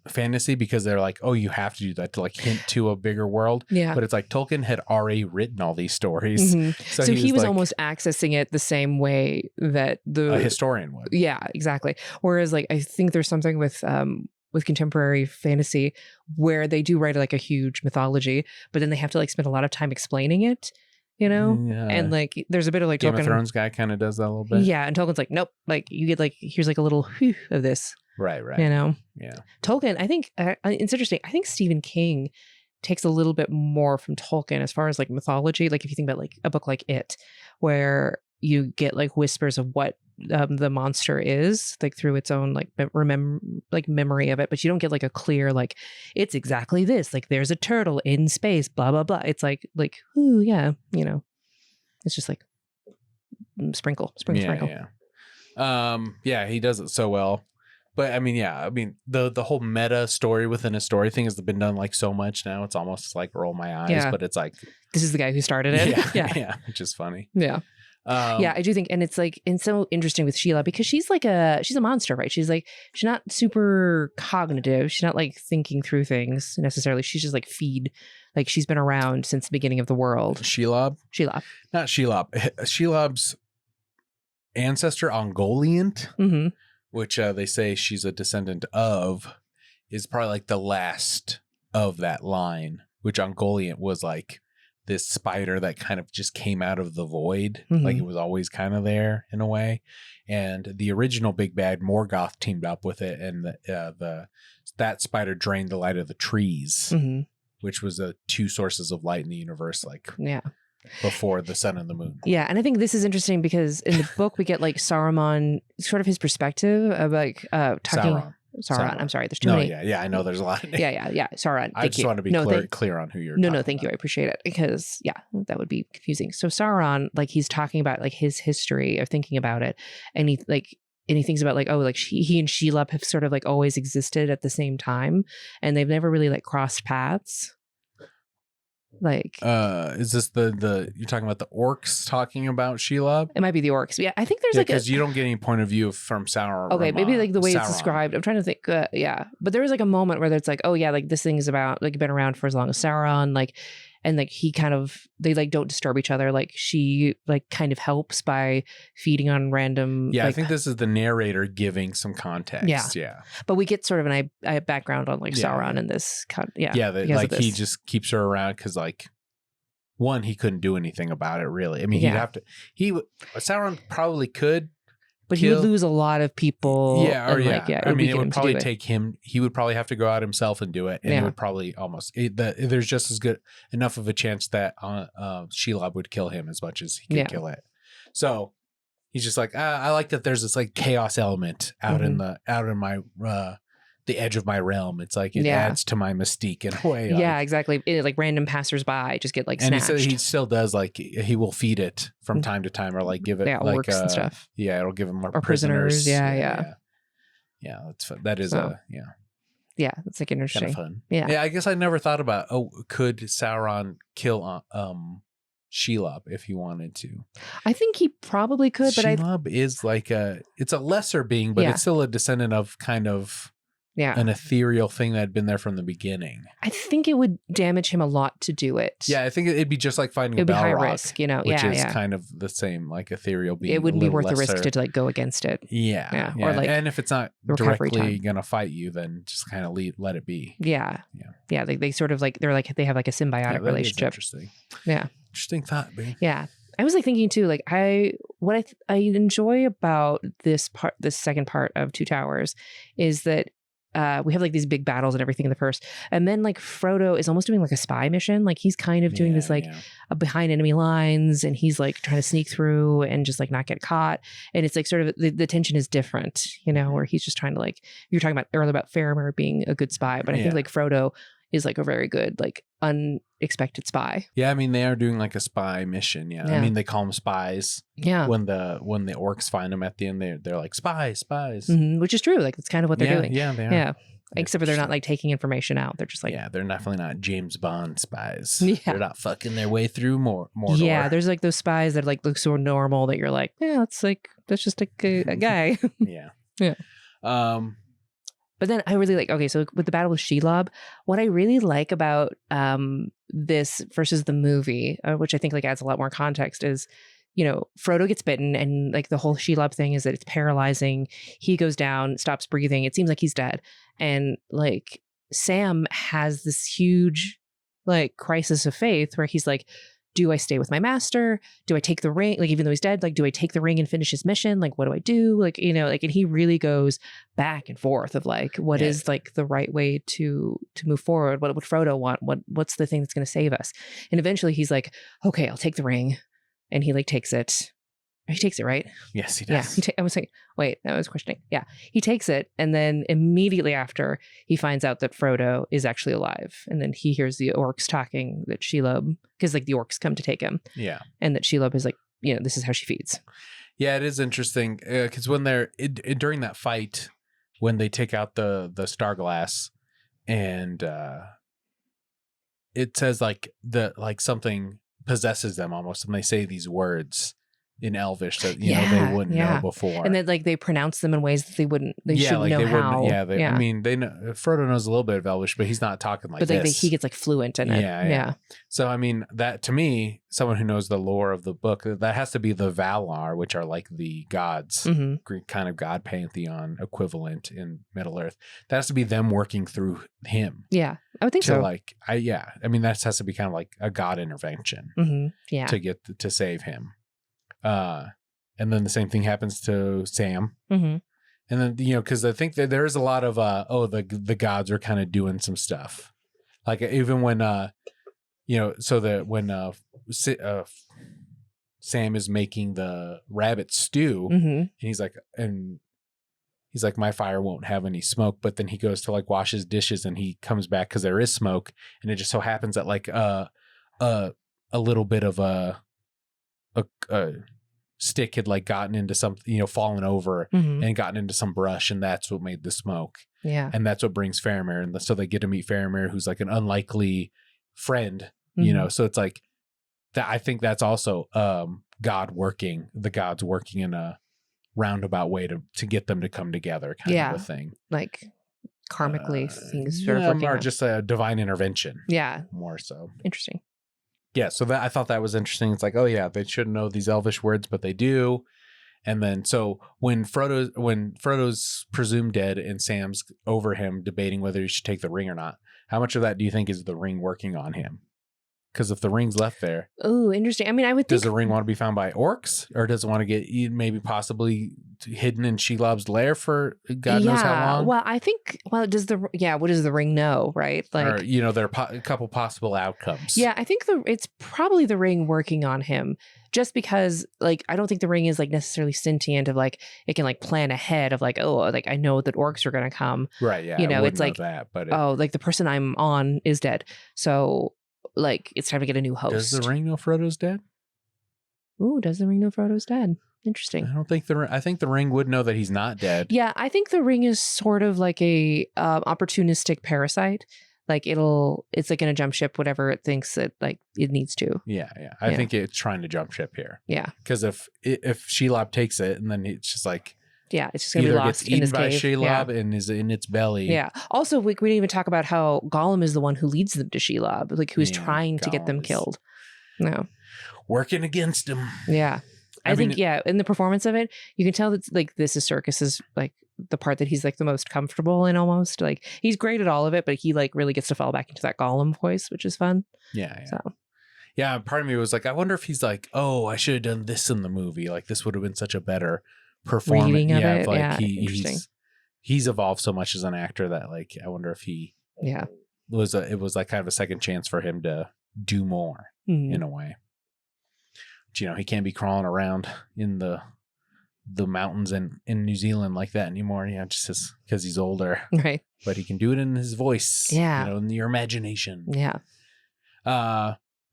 fantasy because they're like, oh, you have to do that to like hint to a bigger world. Yeah. But it's like Tolkien had already written all these stories. So he was like, almost accessing it the same way that a historian would. Yeah, exactly. Whereas like I think there's something with contemporary fantasy where they do write like a huge mythology, but then they have to like spend a lot of time explaining it. And like there's a bit of like Game of Thrones guy kind of does that a little bit. Yeah, and Tolkien's like, nope, like you get like here's like a little whew of this. Right. Yeah. Tolkien, I think it's interesting. I think Stephen King takes a little bit more from Tolkien as far as like mythology. Like if you think about like a book like It, where you get like whispers of what the monster is, like through its own like memory of it, but you don't get like a clear like it's exactly this. Like there's a turtle in space, blah blah blah. It's like ooh yeah, it's just like sprinkle. Yeah, he does it so well. But I mean, the whole meta story within a story thing has been done like so much now. It's almost like roll my eyes, but it's like this is the guy who started it. Yeah, which is funny. Yeah. Yeah, I do think, and it's so interesting with Sheila because she's a monster, right? She's not super cognitive. She's not like thinking through things necessarily. She's just like like she's been around since the beginning of the world. Shelob? Not Shelob. Shelob's ancestor, Ungoliant, which they say she's a descendant of, is probably like the last of that line, which Ungoliant was like this spider that kind of just came out of the void. Like it was always kind of there in a way. And the original big bad Morgoth teamed up with it, and that spider drained the light of the trees, which was the two sources of light in the universe, before the sun and the moon. Yeah, and I think this is interesting because in the book we get like Saruman, sort of his perspective of like talking. Sauron. I'm sorry. There's too many. Yeah. I know there's a lot of names. Yeah. Sauron. I just want to be clear on who you're talking about. Thank you. I appreciate it because that would be confusing. So Sauron, like he's talking about like his history of thinking about it, and he thinks about like, oh, like he and Shelob have sort of like always existed at the same time, and they've never really like crossed paths. Like, is this the you're talking about the orcs talking about Shelob? It might be the orcs. Yeah, I think there's because you don't get any point of view from Sauron. Okay, maybe like the way it's described. I'm trying to think. But there was like a moment where it's like, oh yeah, like this thing is about like been around for as long as Sauron, like, and like he kind of they like don't disturb each other. Like she like kind of helps by feeding on random. Yeah, I think this is the narrator giving some context. Yeah. But we get sort of a background on like Sauron in this. Like he just keeps her around because like one, he couldn't do anything about it really. I mean, he'd have to. Sauron probably could. But he would lose a lot of people. I mean, it would probably take him. He would probably have to go out himself and do it, and it would probably there's just as good enough of a chance that Shelob would kill him as much as he could kill it. So he's just like, I like that. There's this like chaos element out in the edge of my realm. It's like it adds to my mystique in a way. Exactly. Like random passersby just get like snatched. And he still does like he will feed it from time to time, or like give it like orcs and stuff. Yeah, it'll give him more prisoners. Yeah. That's fun. That is Yeah, that's like interesting. Kind of fun. Yeah. I guess I never thought about could Sauron kill Shelob if he wanted to? I think he probably could, but Shelob is like it's a lesser being, but it's still a descendant of kind of an ethereal thing that had been there from the beginning. I think it would damage him a lot to do it. Yeah, I think it'd be just like finding it'd a be high Balrog, risk, you know. which is kind of the same, like ethereal being. It wouldn't be worth the risk to like go against it. Yeah. Or like, and if it's not directly gonna fight you, then just kind of let it be. Yeah. They sort of like they have like a symbiotic relationship. Interesting. Yeah. Interesting thought, babe. Yeah. I was like thinking too, like I enjoy about this second part of Two Towers is that we have like these big battles and everything in the first, and then like Frodo is almost doing like a spy mission. Like he's kind of doing this like behind enemy lines, and he's like trying to sneak through and just like not get caught. And it's like sort of the tension is different, you know, where he's just trying to like, you're talking about earlier about Faramir being a good spy, but I think like Frodo is like a very good like unexpected spy. Yeah, I mean they are doing like a spy mission. Yeah. I mean they call them spies. Yeah. When the orcs find them at the end, they're like spies. Which is true. Like that's kind of what they're doing. Yeah, they are. Yeah. Except for they're not like taking information out. They're just like, they're definitely not James Bond spies. Yeah. They're not fucking their way through Mordor. Yeah, there's like those spies that like look so normal that you're like, that's just a guy. Yeah. But then I really like, okay, so with the battle with Shelob, what I really like about this versus the movie, which I think like adds a lot more context, is, you know, Frodo gets bitten and like the whole Shelob thing is that it's paralyzing. He goes down, stops breathing. It seems like he's dead. And like Sam has this huge like crisis of faith where he's like, do I stay with my master? Do I take the ring? Like, even though he's dead, like, do I take the ring and finish his mission? Like, what do I do? Like, you know, like, and he really goes back and forth of like, what is like the right way to move forward? What would Frodo want? What's the thing that's going to save us? And eventually he's like, okay, I'll take the ring. And he like takes it. He takes it, right? Yes, he does. Yeah. I was like, wait, I was questioning. Yeah. He takes it. And then immediately after he finds out that Frodo is actually alive. And then he hears the orcs talking that Shelob, because like the orcs come to take him. Yeah. And that Shelob is like, you know, this is how she feeds. Yeah, it is interesting. Because when they're during that fight, when they take out the Starglass and it says like something possesses them almost, and they say these words in Elvish that they wouldn't know before, and then like they pronounce them in ways that they should like know how. I mean, they know Frodo knows a little bit of Elvish, but he's not talking like this. But he gets like fluent in it. Yeah. So I mean, that to me, someone who knows the lore of the book, that has to be the Valar, which are like the gods, Greek kind of god pantheon equivalent in Middle Earth. That has to be them working through him. Yeah, I would think so. Like, I mean, that has to be kind of like a god intervention. Yeah, to get to save him. And then the same thing happens to Sam. And then, you know, because I think that there is a lot of the gods are kind of doing some stuff, like even when you know, so that when Sam is making the rabbit stew, and he's like my fire won't have any smoke, but then he goes to like wash his dishes and he comes back because there is smoke, and it just so happens that like a little bit of a stick had like gotten into something, you know, fallen over and gotten into some brush, and that's what made the smoke. Yeah. And that's what brings Faramir, and so they get to meet Faramir, who's like an unlikely friend, you know. So it's like that. I think that's also the gods working in a roundabout way to get them to come together, kind of a thing. Like karmically things sort of working or out. just a divine intervention. Yeah. More so. Interesting. Yeah, so that I thought that was interesting. It's like, oh yeah, they shouldn't know these Elvish words, but they do. And then so when Frodo's presumed dead and Sam's over him debating whether he should take the ring or not, how much of that do you think is the ring working on him? Because if the ring's left there, oh, interesting. I mean, I would think, does the ring want to be found by orcs, or does it want to get maybe possibly hidden in Shelob's lair for God knows how long? Well, I think, what does the ring know, right? Like, or, you know, there are a couple possible outcomes. Yeah, I think it's probably the ring working on him, just because like I don't think the ring is like necessarily sentient of like it can like plan ahead of like, oh, like I know that orcs are going to come. Right. Yeah. You know, it's like that, but like the person I'm on is dead, so like it's time to get a new host. Does the ring know Frodo's dead? Ooh, does the ring know Frodo's dead? Interesting. I don't think I think the ring would know that he's not dead. Yeah, I think the ring is sort of like a opportunistic parasite. Like it's like gonna jump ship whatever it thinks that like it needs to. Yeah. I think it's trying to jump ship here. Yeah. Because if Shelob takes it and then it's just like, Yeah, it's just gonna be lost in this by cave. Shelob and is in its belly. Yeah. Also, we didn't even talk about how Gollum is the one who leads them to Shelob, like who's trying to get them killed. No, working against him. Yeah, I think in the performance of it, you can tell that like this is Serkis's like the part that he's like the most comfortable in. Almost like he's great at all of it, but he like really gets to fall back into that Gollum voice, which is fun. Yeah. So. Yeah, part of me was like, I wonder if he's like, oh, I should have done this in the movie. Like this would have been such a better performance. Reading of it. Like he's evolved so much as an actor that like I wonder if he it was like kind of a second chance for him to do more in a way. But, he can't be crawling around in the mountains in New Zealand like that anymore. Just because he's older, right? But he can do it in his voice. In your imagination.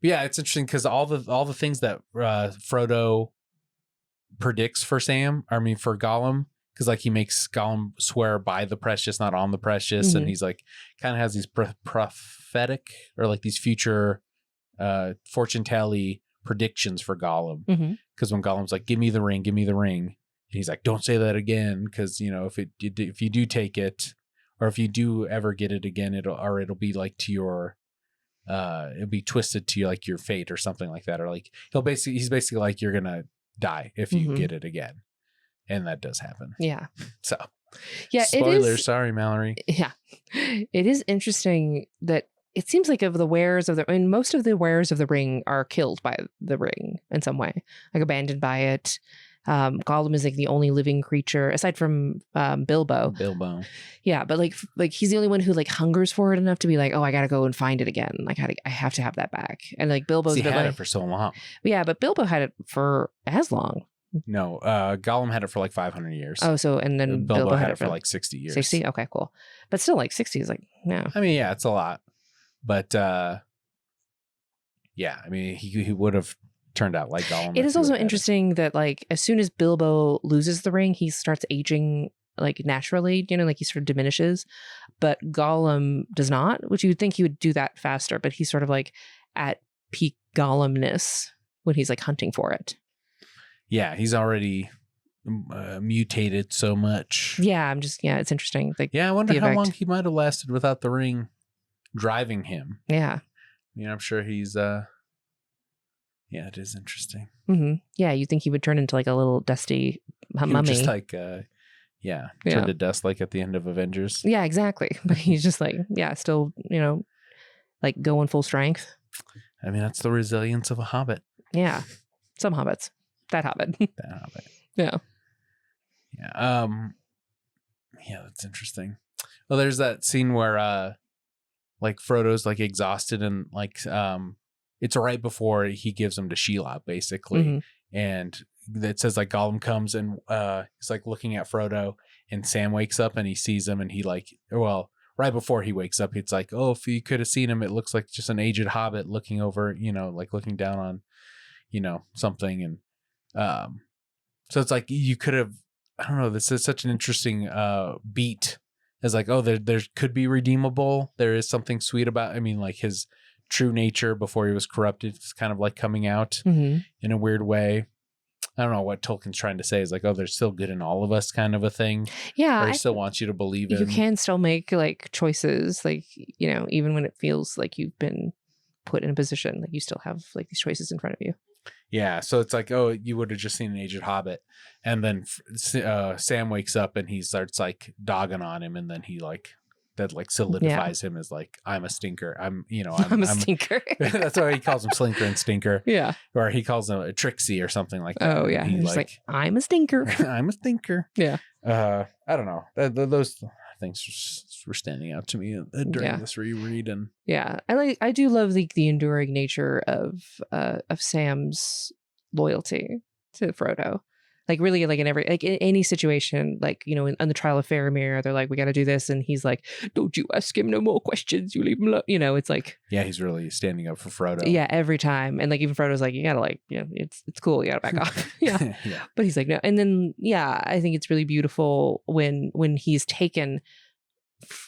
Yeah, it's interesting because all the things that Frodo predicts for for Gollum, because like he makes Gollum swear by the precious, not on the precious, and he's like kind of has these prophetic or like these future fortune tally predictions for Gollum. Because when Gollum's like, give me the ring, and he's like, don't say that again, because if you do take it, or if you do ever get it again, it'll be like to your it'll be twisted to like your fate or something like that, or like he's basically like, you're gonna die if you get it again, and that does happen. So spoilers. Sorry, Mallory. It is interesting that it seems like most of the wearers of the ring are killed by the ring in some way, like abandoned by it. Gollum is like the only living creature aside from Bilbo. Yeah, but like he's the only one who like hungers for it enough to be like, oh, I gotta go and find it again. Like I have to have that back. And like Bilbo's had it for so long. Yeah, but Bilbo had it for as long. No, Gollum had it for like 500 years. Oh, so and then Bilbo had it for like 60 years. 60? Okay, cool. But still, like 60 is like no. I mean, yeah, it's a lot, but yeah, I mean, he would have turned out like Gollum. It is also interesting that like as soon as Bilbo loses the ring, he starts aging like naturally, like he sort of diminishes, but Gollum does not, which you would think he would do that faster, but he's sort of like at peak Gollumness when he's like hunting for it. Yeah, he's already mutated so much. Yeah, it's interesting. Like, I wonder how long he might have lasted without the ring driving him. Yeah. I'm sure he's yeah, it is interesting. Yeah, you think he would turn into like a little dusty mummy. Just like, turn to dust like at the end of Avengers. Yeah, exactly. But he's just like, still, like going full strength. I mean, that's the resilience of a hobbit. Yeah. Some hobbits. That hobbit. Yeah. Yeah. Yeah, that's interesting. Well, there's that scene where like Frodo's like exhausted and like it's right before he gives him to Shelob, basically. And it says like Gollum comes and he's like looking at Frodo, and Sam wakes up and he sees him, and he like, well, right before he wakes up, it's like, oh, if you could have seen him, it looks like just an aged hobbit looking over, like looking down on, something. And so it's like you could have, I don't know, this is such an interesting beat as like, oh, there could be redeemable. There is something sweet about, I mean, like his true nature before he was corrupted is kind of like coming out in a weird way. I don't know what Tolkien's trying to say is like, oh, there's still good in all of us kind of a thing. Yeah. Or he still wants you to believe in. You can still make like choices, like, even when it feels like you've been put in a position, like you still have like these choices in front of you. Yeah. So it's like, oh, you would have just seen an aged hobbit. And then Sam wakes up and he starts like dogging on him. And then he like, that like solidifies him as like, I'm a stinker. I'm a stinker. That's why he calls him Slinker and Stinker. Yeah. Or he calls him a Trixie or something like that. Oh yeah. He's like, I'm a stinker. I'm a stinker. Yeah. I don't know. Those things were standing out to me during this reread. And yeah, I do love the enduring nature of Sam's loyalty to Frodo. Like really, like in any situation, like, on the trial of Faramir, they're like, we got to do this. And he's like, don't you ask him no more questions. You leave him alone. It's like, yeah, he's really standing up for Frodo. Yeah. Every time. And like, even Frodo's like, you got to like, it's cool. You got to back off. Yeah. But he's like, no. And then, I think it's really beautiful when he's taken,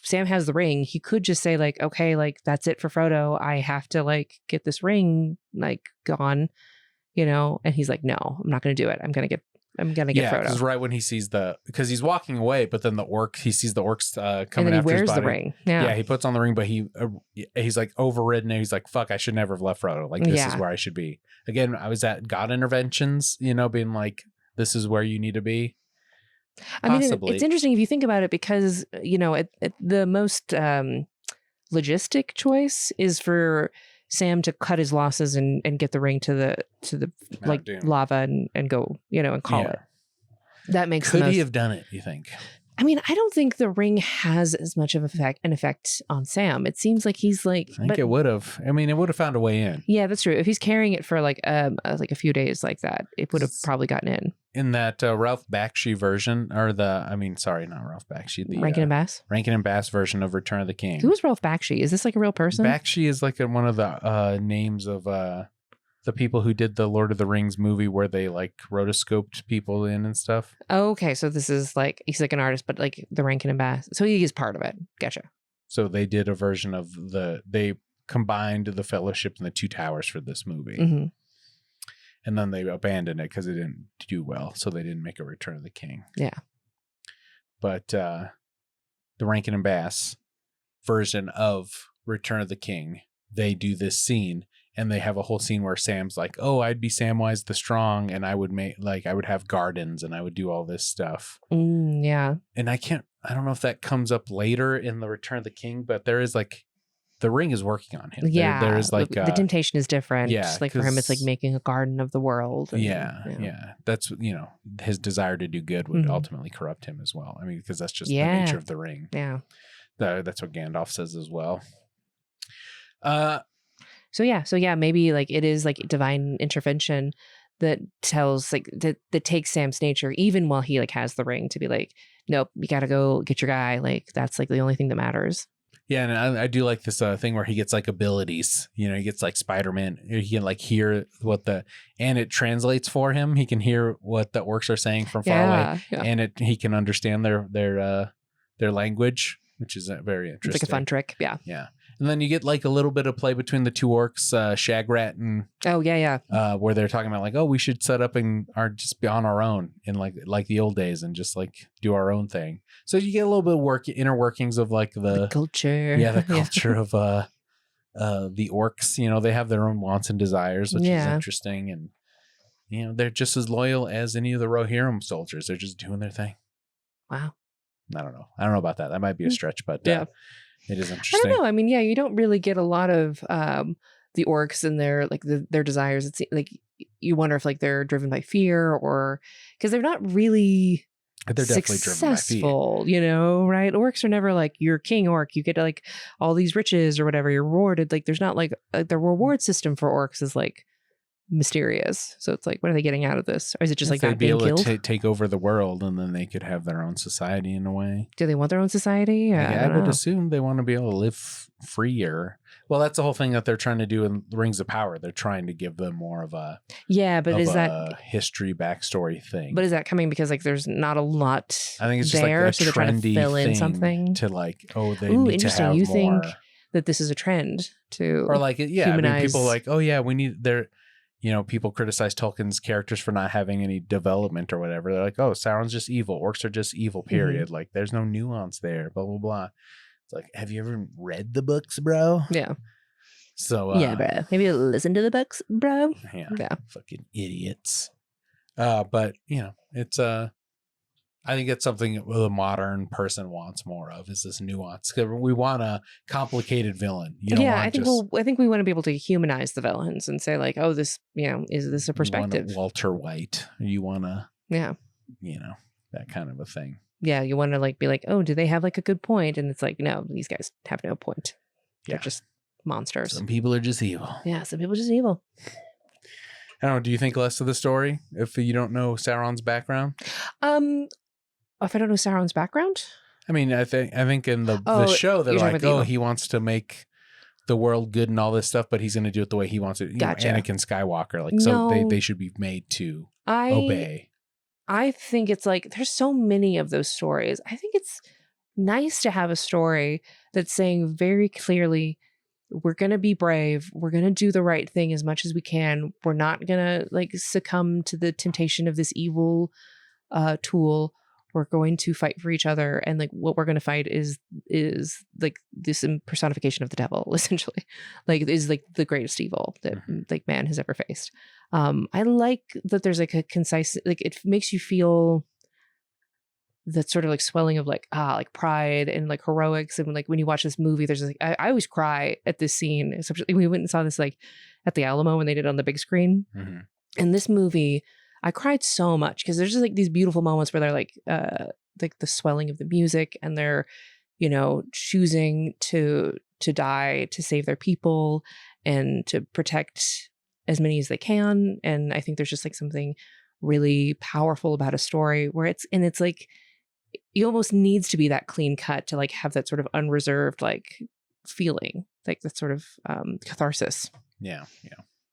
Sam has the ring. He could just say like, okay, like that's it for Frodo. I have to like get this ring like gone, and he's like, no, I'm not going to do it. I'm going to get I'm gonna get Frodo. because right when he sees because he's walking away, but then he sees the orcs coming and then after he wears his body. the ring. Yeah, he puts on the ring, but he's like overridden, and he's like, "Fuck, I should never have left Frodo. Like this is where I should be." Again, I was at God interventions, being like, "This is where you need to be." Possibly. I mean, it's interesting if you think about it because the most logistic choice is for Sam to cut his losses and get the ring to the like lava and go, and call it. That makes Could he have done it, you think? I mean, I don't think the ring has as much of an effect on Sam. It seems like he's like... I think it would have. I mean, it would have found a way in. Yeah, that's true. If he's carrying it for like a few days like that, it would have probably gotten in. In that Ralph Bakshi version, or not Ralph Bakshi. The Rankin and Bass? Rankin and Bass version of Return of the King. Who is Ralph Bakshi? Is this like a real person? Bakshi is like one of the names of the people who did the Lord of the Rings movie where they like rotoscoped people in and stuff. Oh, okay. So this is like, he's like an artist, but like the Rankin and Bass. So he is part of it. Gotcha. So they did a version of they combined the Fellowship and the Two Towers for this movie. Mm-hmm. And then they abandoned it because it didn't do well. So they didn't make a Return of the King. Yeah. But the Rankin and Bass version of Return of the King, they do this scene. And they have a whole scene where Sam's like, "Oh, I'd be Samwise the Strong, and I would I would have gardens, and I would do all this stuff." Yeah. And I don't know if that comes up later in the Return of the King, but there is like, the ring is working on him. Yeah. There is like the temptation is different. Yeah. Like for him, it's like making a garden of the world. And, yeah. That's, his desire to do good would ultimately corrupt him as well. I mean, because that's just the nature of the ring. Yeah. That's what Gandalf says as well. So yeah, maybe like it is like divine intervention that tells like that takes Sam's nature, even while he like has the ring, to be like, nope, you gotta go get your guy. Like that's like the only thing that matters. Yeah, and I do like this thing where he gets like abilities. He gets like Spider-Man. He can like hear and it translates for him. He can hear what the orcs are saying from far away, and he can understand their language, which is very interesting. It's like a fun trick. Yeah. Yeah. And then you get like a little bit of play between the two orcs, Shagrat and where they're talking about like, oh, we should set up and just be on our own in like the old days and just like do our own thing. So you get a little bit of inner workings of like the culture. Yeah, the culture of the orcs. They have their own wants and desires, which is interesting, and they're just as loyal as any of the Rohirrim soldiers. They're just doing their thing. Wow. I don't know about that. That might be a stretch, but it is interesting. I don't know. I mean, you don't really get a lot of the orcs and their like their desires. It's like you wonder if like they're driven by fear or because they're not really successful, right? Orcs are never like you're king orc. You get like all these riches or whatever. You're rewarded. Like there's not like the reward system for orcs is like mysterious. So it's like, what are they getting out of this? Or is it just like not being killed? They'd be able to take over the world and then they could have their own society in a way. Do they want their own society? I would assume they want to be able to live freer. Well, that's the whole thing that they're trying to do in Rings of Power. They're trying to give them more of a history backstory thing. But is that coming because like there's not a lot? I think it's just there, like a trendy thing fill in something to like, they need to have you more. Think that this is a trend to or like humanize. I mean, people like, oh yeah, we need their. People criticize Tolkien's characters for not having any development or whatever. They're like, oh, Sauron's just evil. Orcs are just evil, period. Mm-hmm. Like, there's no nuance there, blah, blah, blah. It's like, have you ever read the books, bro? Yeah. So, yeah, bro. Maybe listen to the books, bro. Yeah. Fucking idiots. But, it's, I think it's something the modern person wants more of is this nuance. We want a complicated villain. I think we want to be able to humanize the villains and say like, oh, this, is this a perspective? You want Walter White. You want to, that kind of a thing. Yeah. You want to like be like, oh, do they have like a good point? And it's like, no, these guys have no point. They're just monsters. Some people are just evil. Yeah. Some people are just evil. I don't know. Do you think less of the story if you don't know Sauron's background? If I don't know Sauron's background? I mean, I think in the show, they're like, he wants to make the world good and all this stuff, but he's going to do it the way he wants it. Gotcha. Anakin Skywalker. Like, so they should be made to obey. I think it's like, there's so many of those stories. I think it's nice to have a story that's saying very clearly, we're going to be brave. We're going to do the right thing as much as we can. We're not going to like succumb to the temptation of this evil tool. We're going to fight for each other. And like what we're going to fight is like this personification of the devil, essentially. Like it is like the greatest evil that like man has ever faced. I like that there's like a concise, like it makes you feel that sort of like swelling of like pride and like heroics. And like when you watch this movie, there's like I always cry at this scene. Especially we went and saw this like at the Alamo when they did it on the big screen. And this movie, I cried so much because there's just like these beautiful moments where they're like the swelling of the music and they're, you know, choosing to die to save their people and to protect as many as they can. And I think there's just like something really powerful about a story where it's like, it almost needs to be that clean cut to like have that sort of unreserved like feeling, like that sort of catharsis. Yeah.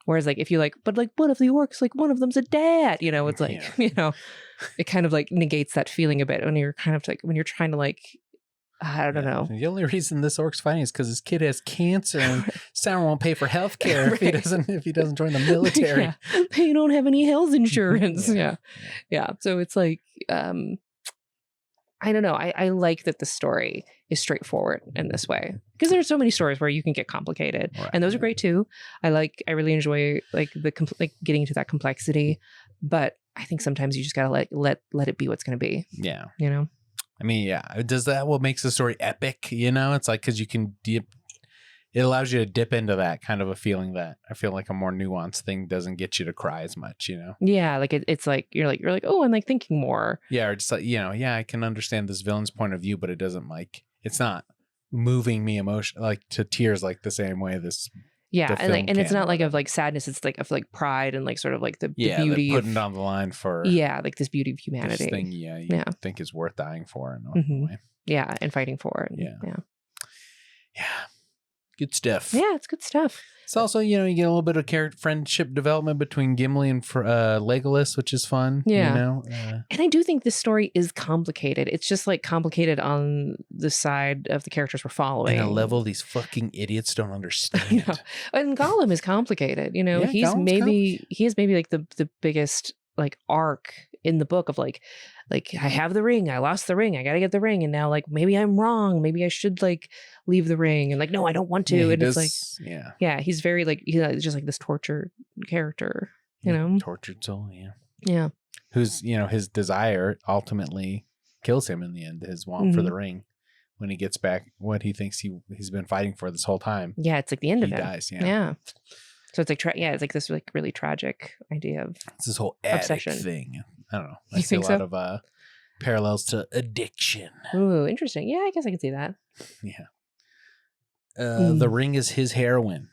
Whereas like if you like, but like what if the orcs, like one of them's a dad, you know, it's like, you know, it kind of like negates that feeling a bit when you're kind of like, when you're trying to like, I don't know. The only reason this orc's fighting is because his kid has cancer and Sauron won't pay for health care if he doesn't join the military. They don't have any health insurance. Yeah. So it's like, I don't know. I like that the story is straightforward in this way because there are so many stories where you can get complicated, and those are great too. I really enjoy like like getting to that complexity, but I think sometimes you just gotta let it be what's going to be. Yeah, you know. I mean, yeah. Does that what makes the story epic? You know, it's like because you can dip. It allows you to dip into that kind of a feeling that I feel like a more nuanced thing doesn't get you to cry as much, you know? Yeah, like it's like you're like, oh, I'm like thinking more. Yeah, or just like, you know, yeah, I can understand this villain's point of view, but it doesn't like it's not moving me to tears like the same way this. Yeah, and it's not like of like sadness. It's like of like pride and like sort of like the beauty putting down the line for like this beauty of humanity. This thing, you think is worth dying for in a way. Yeah, and fighting for it. Yeah. Good stuff. Yeah, it's good stuff. It's also, you know, you get a little bit of friendship development between Gimli and Legolas, which is fun. Yeah. You know? And I do think this story is complicated. It's just like complicated on the side of the characters we're following. And a level these fucking idiots don't understand. And Gollum is complicated. You know, he is maybe like the biggest like arc in the book of like I have the ring, I lost the ring, I gotta get the ring, and now like maybe I'm wrong, maybe I should like leave the ring, and like no, I don't want to. And it's like he's very like he's just like this tortured character, you know, tortured soul. Yeah. Who's, you know, his desire ultimately kills him in the end. His want for the ring when he gets back what he thinks he's been fighting for this whole time. Yeah, it's like the end of it. He dies. Yeah. So it's like it's like this like really tragic idea of it's this whole obsession thing. I don't know. I see a lot of parallels to addiction. Ooh, interesting. Yeah, I guess I can see that. Yeah. The ring is his heroin.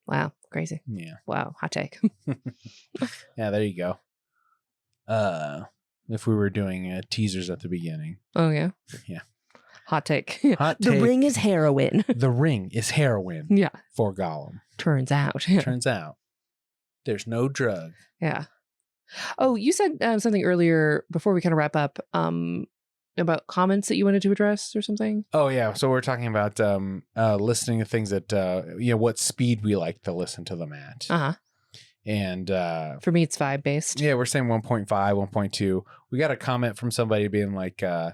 Wow, crazy. Yeah. Wow, hot take. Yeah, there you go. If we were doing teasers at the beginning. Oh yeah. Yeah. Hot take. Hot the take. Ring is heroin. The ring is heroin. Yeah. For Gollum. Turns out. Turns out. There's no drug. Yeah. Oh, you said something earlier before we kind of wrap up about comments that you wanted to address or something. Oh yeah. So we're talking about listening to things at what speed we like to listen to them at. Uh-huh. And for me, it's vibe based. Yeah, we're saying 1.5, 1.2. We got a comment from somebody being like, I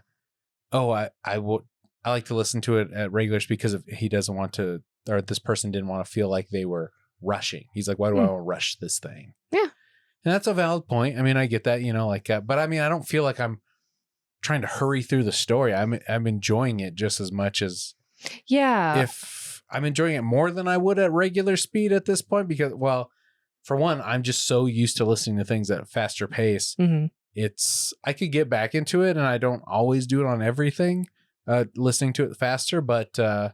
like to listen to it at regular speed because he doesn't want to, or this person didn't want to feel like they were rushing. He's like, why do I want to rush this thing? Yeah. And that's a valid point. I mean, I get that, but I mean, I don't feel like I'm trying to hurry through the story. I'm enjoying it just as much as if I'm enjoying it more than I would at regular speed at this point, because, well, for one, I'm just so used to listening to things at a faster pace. Mm-hmm. I could get back into it, and I don't always do it on everything, listening to it faster, but I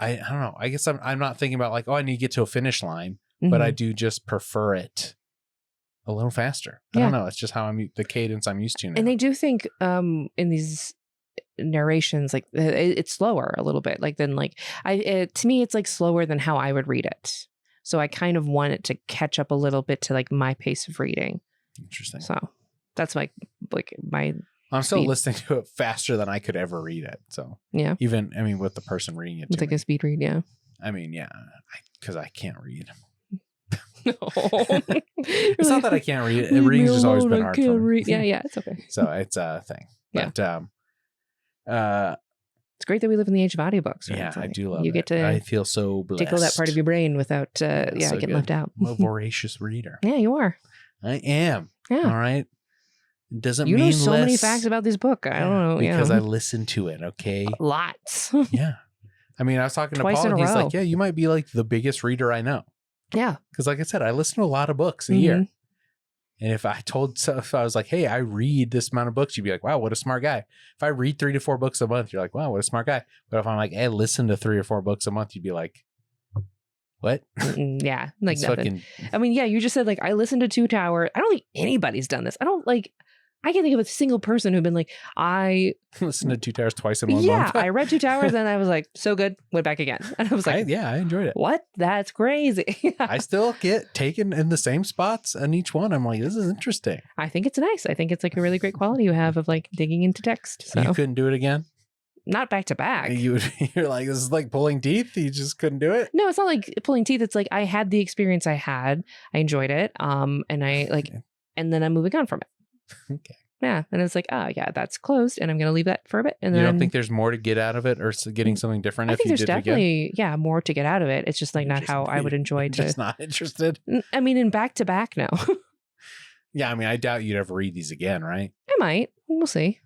don't know. I guess I'm not thinking about like, I need to get to a finish line, but I do just prefer it a little faster. I don't know. It's just how the cadence I'm used to now. And I do think in these narrations, like it's slower a little bit. Like then, like to me, it's like slower than how I would read it. So I kind of want it to catch up a little bit to like my pace of reading. Interesting. So that's my. I'm still listening to it faster than I could ever read it. So yeah, even with the person reading it, it's like a speed read. Yeah. I mean, yeah, because I can't read. No. It's not that I can't read. Reading's just always been hard for me. Yeah, it's okay. So it's a thing. But it's great that we live in the age of audiobooks. Right? Yeah, Like, I do love you get to I feel so blessed. tickle that part of your brain without so getting good. left out. I'm a voracious reader. Yeah, you are. I am. Yeah. All right. It doesn't You mean know so many less facts about this book. I don't know. because I listen to it. Okay. Lots. Yeah. I mean, I was talking Twice to in Paul, a and he's row. like, "Yeah, you might be like the biggest reader I know." Yeah. Because, like I said, I listen to a lot of books a year. And if I was like, "Hey, I read this amount of books," you'd be like, "Wow, what a smart guy." If I read 3 to 4 books a month, you're like, "Wow, what a smart guy." But if I'm like, "Hey, listen to 3 or 4 books a month," you'd be like, "What?" Yeah, like It's nothing. I mean, yeah, you just said like I listened to 2 Towers. I don't think anybody's done this. I can't think of a single person who'd been like, I listen to 2 Towers twice in 1 yeah, month. I read 2 Towers and I was like, so good. Went back again, and I was like, I enjoyed it. What? That's crazy. I still get taken in the same spots on each one. I'm like, this is interesting. I think it's nice. I think it's like a really great quality you have of like digging into text. So You couldn't do it again? not back to back. You're like, this is like pulling teeth. You just couldn't do it? No, it's not like pulling teeth. It's like I had the experience I had. I enjoyed it. And I like, Okay. and then I'm moving on from it. Okay. Yeah, and it's like, yeah, that's closed, and I'm gonna leave that for a bit. And You then don't think there's more to get out of it or getting something different I if think you there's did it again? definitely more to get out of it. It's just like not how I would enjoy to. Just not interested? I mean, in back to back, no. Yeah, I mean, I doubt you'd ever read these again, right? I might. We'll see.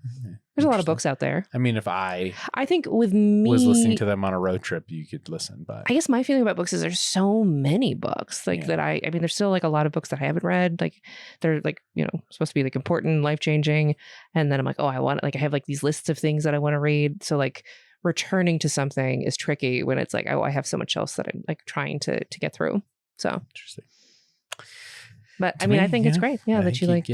There's a lot of books out there. I mean, if I think with me was listening to them on a road trip, you could listen. But I guess my feeling about books is there's so many books that I mean, there's still like a lot of books that I haven't read. Like they're like, supposed to be like important, life-changing. And then I'm like, I have like these lists of things that I want to read. So like returning to something is tricky when it's like, I have so much else that I'm like trying to get through. So interesting. But I mean, I think it's great. Yeah. That you like,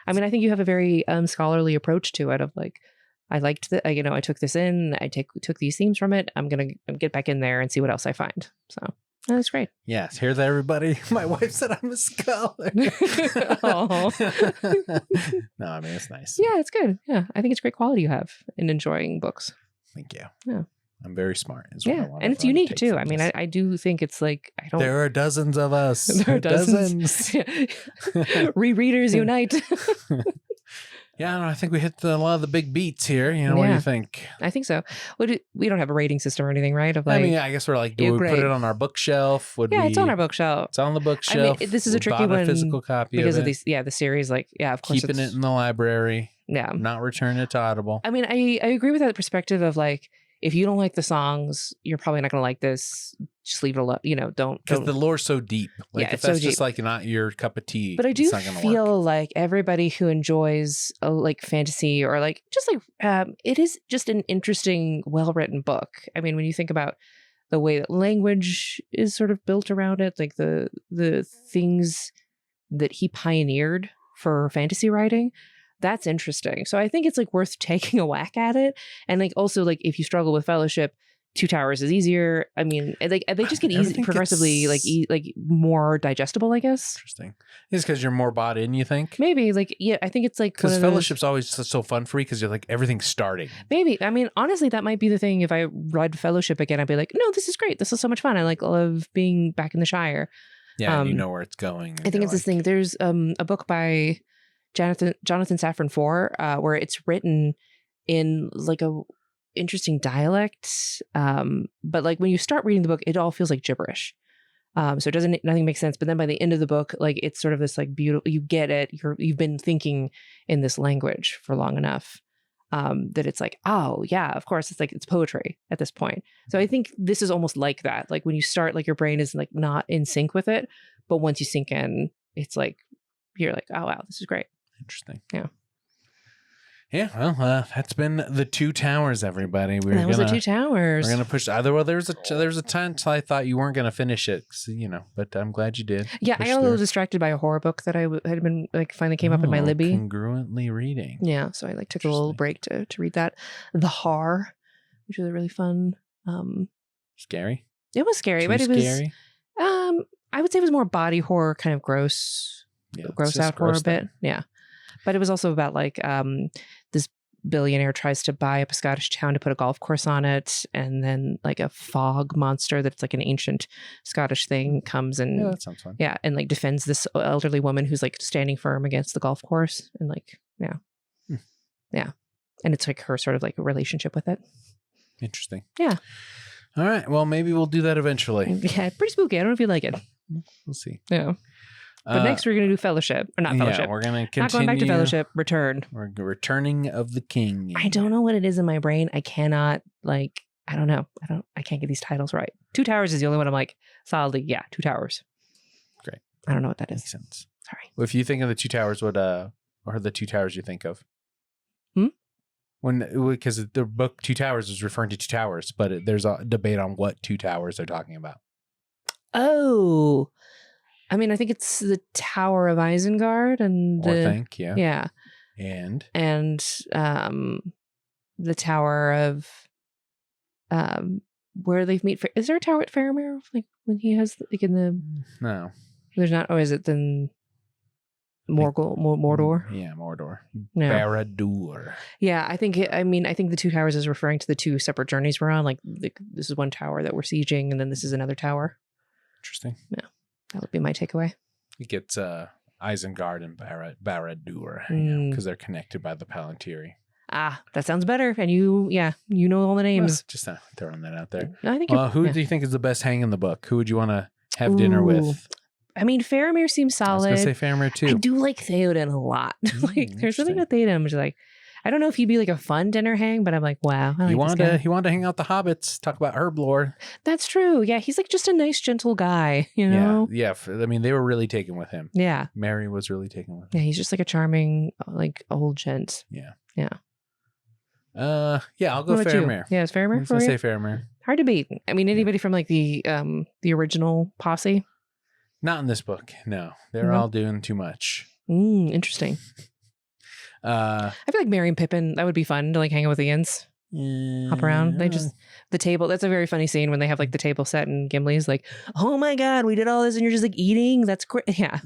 I mean, I think you have a very scholarly approach to it of like, I liked that, I took this in, I took these themes from it. I'm going to get back in there and see what else I find. So that's great. Yes. Hear that, everybody? My wife said I'm a scholar. No, I mean, it's nice. Yeah, it's good. Yeah. I think it's great quality you have in enjoying books. Thank you. Yeah. I'm very smart. Yeah. And it's unique too. I mean, I do think it's like, there are dozens of us. There are dozens. Rereaders unite. Yeah, I think we hit a lot of the big beats here. What do you think? I think so. We don't have a rating system or anything, right? Of like, I mean, I guess we're like, do we put it on our bookshelf? It's on our bookshelf. It's on the bookshelf. I mean, this is a tricky one. A physical copy because of these. Yeah, the series. Like, yeah, of course, keeping it in the library. Yeah, not returning it to Audible. I mean, I agree with that perspective of like, if you don't like the songs, you're probably not going to like this. Just leave it alone. Don't. Because the lore's so deep. Like, if that's just like not your cup of tea, but I do feel like everybody who enjoys like fantasy or like just like it is just an interesting, well-written book. I mean, when you think about the way that language is sort of built around it, like the things that he pioneered for fantasy writing. That's interesting. So I think it's like worth taking a whack at it. And like also like if you struggle with Fellowship, 2 Towers is easier. I mean, like they just get easy progressively like more digestible, I guess. Interesting. It's because you're more bought in, you think? Maybe like, yeah, I think it's like because Fellowship's always so fun for you because you're like everything's starting. Maybe. I mean, honestly, that might be the thing. If I read Fellowship again, I'd be like, no, this is great. This is so much fun. I like love being back in the Shire. Yeah, you know where it's going. I think it's this thing. There's a book by Jonathan Safran Foer, where it's written in like a interesting dialect. But like when you start reading the book, it all feels like gibberish. So nothing makes sense. But then by the end of the book, like it's sort of this like beautiful, you get it. You've been thinking in this language for long enough that it's like, oh yeah, of course. It's like, it's poetry at this point. So I think this is almost like that. Like when you start, like your brain is like not in sync with it. But once you sink in, it's like, you're like, oh wow, this is great. Interesting. Yeah. Yeah, well, that's been the 2 Towers, everybody. That was the 2 Towers. We're gonna push. Well, there was a time I thought you weren't gonna finish it, but I'm glad you did. Yeah, I got a little distracted by a horror book that I had been like finally came up in my Libby. Congruently reading. Yeah, so I like took a little break to read that. The Har, which was a really fun. Scary. It was scary, but it was scary. I would say it was more body horror, kind of gross out horror a bit. Yeah. But it was also about like this billionaire tries to buy up a Scottish town to put a golf course on it, and then like a fog monster that's like an ancient Scottish thing comes and Yeah, that sounds fun. yeah, and like defends this elderly woman who's like standing firm against the golf course, and like yeah, and it's like her sort of like a relationship with it. Interesting. Yeah. All right. Well, maybe we'll do that eventually. Yeah, pretty spooky. I don't know if you like it. We'll see. Yeah. But next we're going to do Fellowship. Or not Fellowship. Yeah, we're going to continue. Not going back to Fellowship. Return. We're Returning of the King. I don't know what it is in my brain. I cannot, like, I don't know. I can't get these titles right. Two Towers is the only one I'm like, solidly, yeah, Two Towers. Great. I don't know what that is. Makes sense. Sorry. Well, if you think of the Two Towers, what are the Two Towers you think of? Because the book Two Towers is referring to two towers, but there's a debate on what two towers they're talking about. Oh, I mean, I think it's the Tower of Isengard and yeah, and the Tower of where they meet. Is there a tower at Faramir? Like when he has like in the no, there's not. Or is it then? Mordor? Yeah, Mordor. No. Barad-dûr. Yeah, I think the Two Towers is referring to the two separate journeys we're on. Like this is one tower that we're sieging, and then this is another tower. Interesting. Yeah, that would be my takeaway. It gets Isengard and Barad-dûr because they're connected by the Palantiri. Ah, that sounds better. And you know all the names. Just throwing that out there. I think. Who do you think is the best hang in the book? Who would you want to have dinner with? I mean, Faramir seems solid. I was going to say Faramir too. I do like Théoden a lot. Like, there's something about Théoden which is like, I don't know if he'd be like a fun dinner hang, but I'm like, wow. He wanted to hang out the hobbits, talk about herb lore. That's true. Yeah, he's like just a nice, gentle guy, you know? Yeah. I mean, they were really taken with him. Yeah. Mary was really taken with him. Yeah, he's just like a charming, like old gent. Yeah. Yeah. I'll go Faramir. Yeah, it's Faramir. I'm going to say Faramir. Hard to beat. I mean, anybody from like the original posse. Not in this book. No, they're all doing too much. Interesting. I feel like Merry and Pippin, that would be fun to like hang out with the Ents. Hop around. They just, the table, that's a very funny scene when they have like the table set and Gimli's like, oh my God, we did all this and you're just like eating. That's great. Yeah.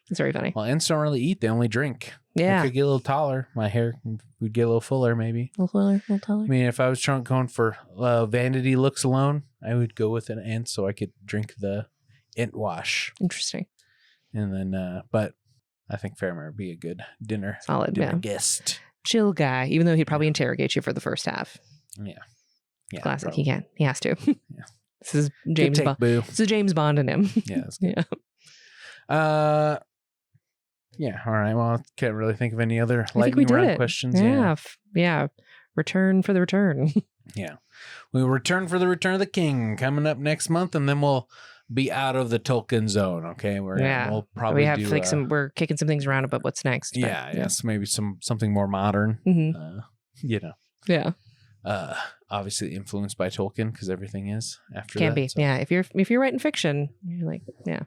It's very funny. Well, Ents don't really eat. They only drink. Yeah. I could get a little taller. My hair would get a little fuller maybe. A little taller. I mean, if I was going for vanity looks alone, I would go with an Ent so I could drink the Ent wash. Interesting. And then, but I think Faramir would be a good dinner guest. Chill guy, even though he'd probably interrogate you for the first half. Yeah. Classic. Probably. He can. He has to. Yeah. This is James Bond. This is James Bond in him. Yeah. That's good. Yeah. All right. Well, I can't really think of any other lightning round questions. Yeah. Return for the return. Yeah. We'll return for the Return of the King coming up next month, and then we'll be out of the Tolkien zone. Okay. We'll probably have like we're kicking some things around about what's next. Yes. Maybe something more modern. Yeah. Obviously influenced by Tolkien because everything is after Can that. be. So. Yeah. If you're writing fiction, you're like, yeah.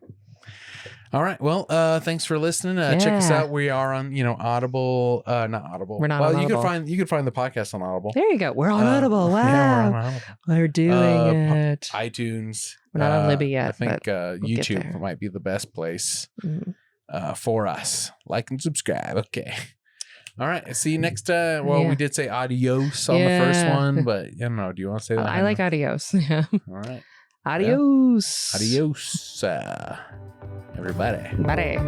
All right. Well, thanks for listening. Check us out. We are on, Audible. Not Audible. We're not on Audible. You could find the podcast on Audible. There you go. We're on Audible. Wow. Yeah, we're on Audible. We're doing it. iTunes. We're not on Libby yet. I think YouTube might be the best place for us. Like and subscribe. Okay. All right. See you next time. Well, we did say adios on the first one, but I don't know. Do you want to say that? I like adios. Yeah. All right. Adios. Yeah. Adios. Everybody. Bye.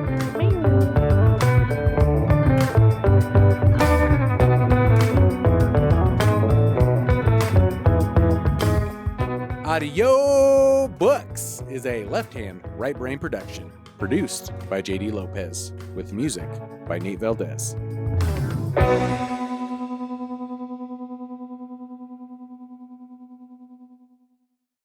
AudiYOOObooks is a left-hand, right-brain production produced by J.D. Lopez with music by Nate Valdez.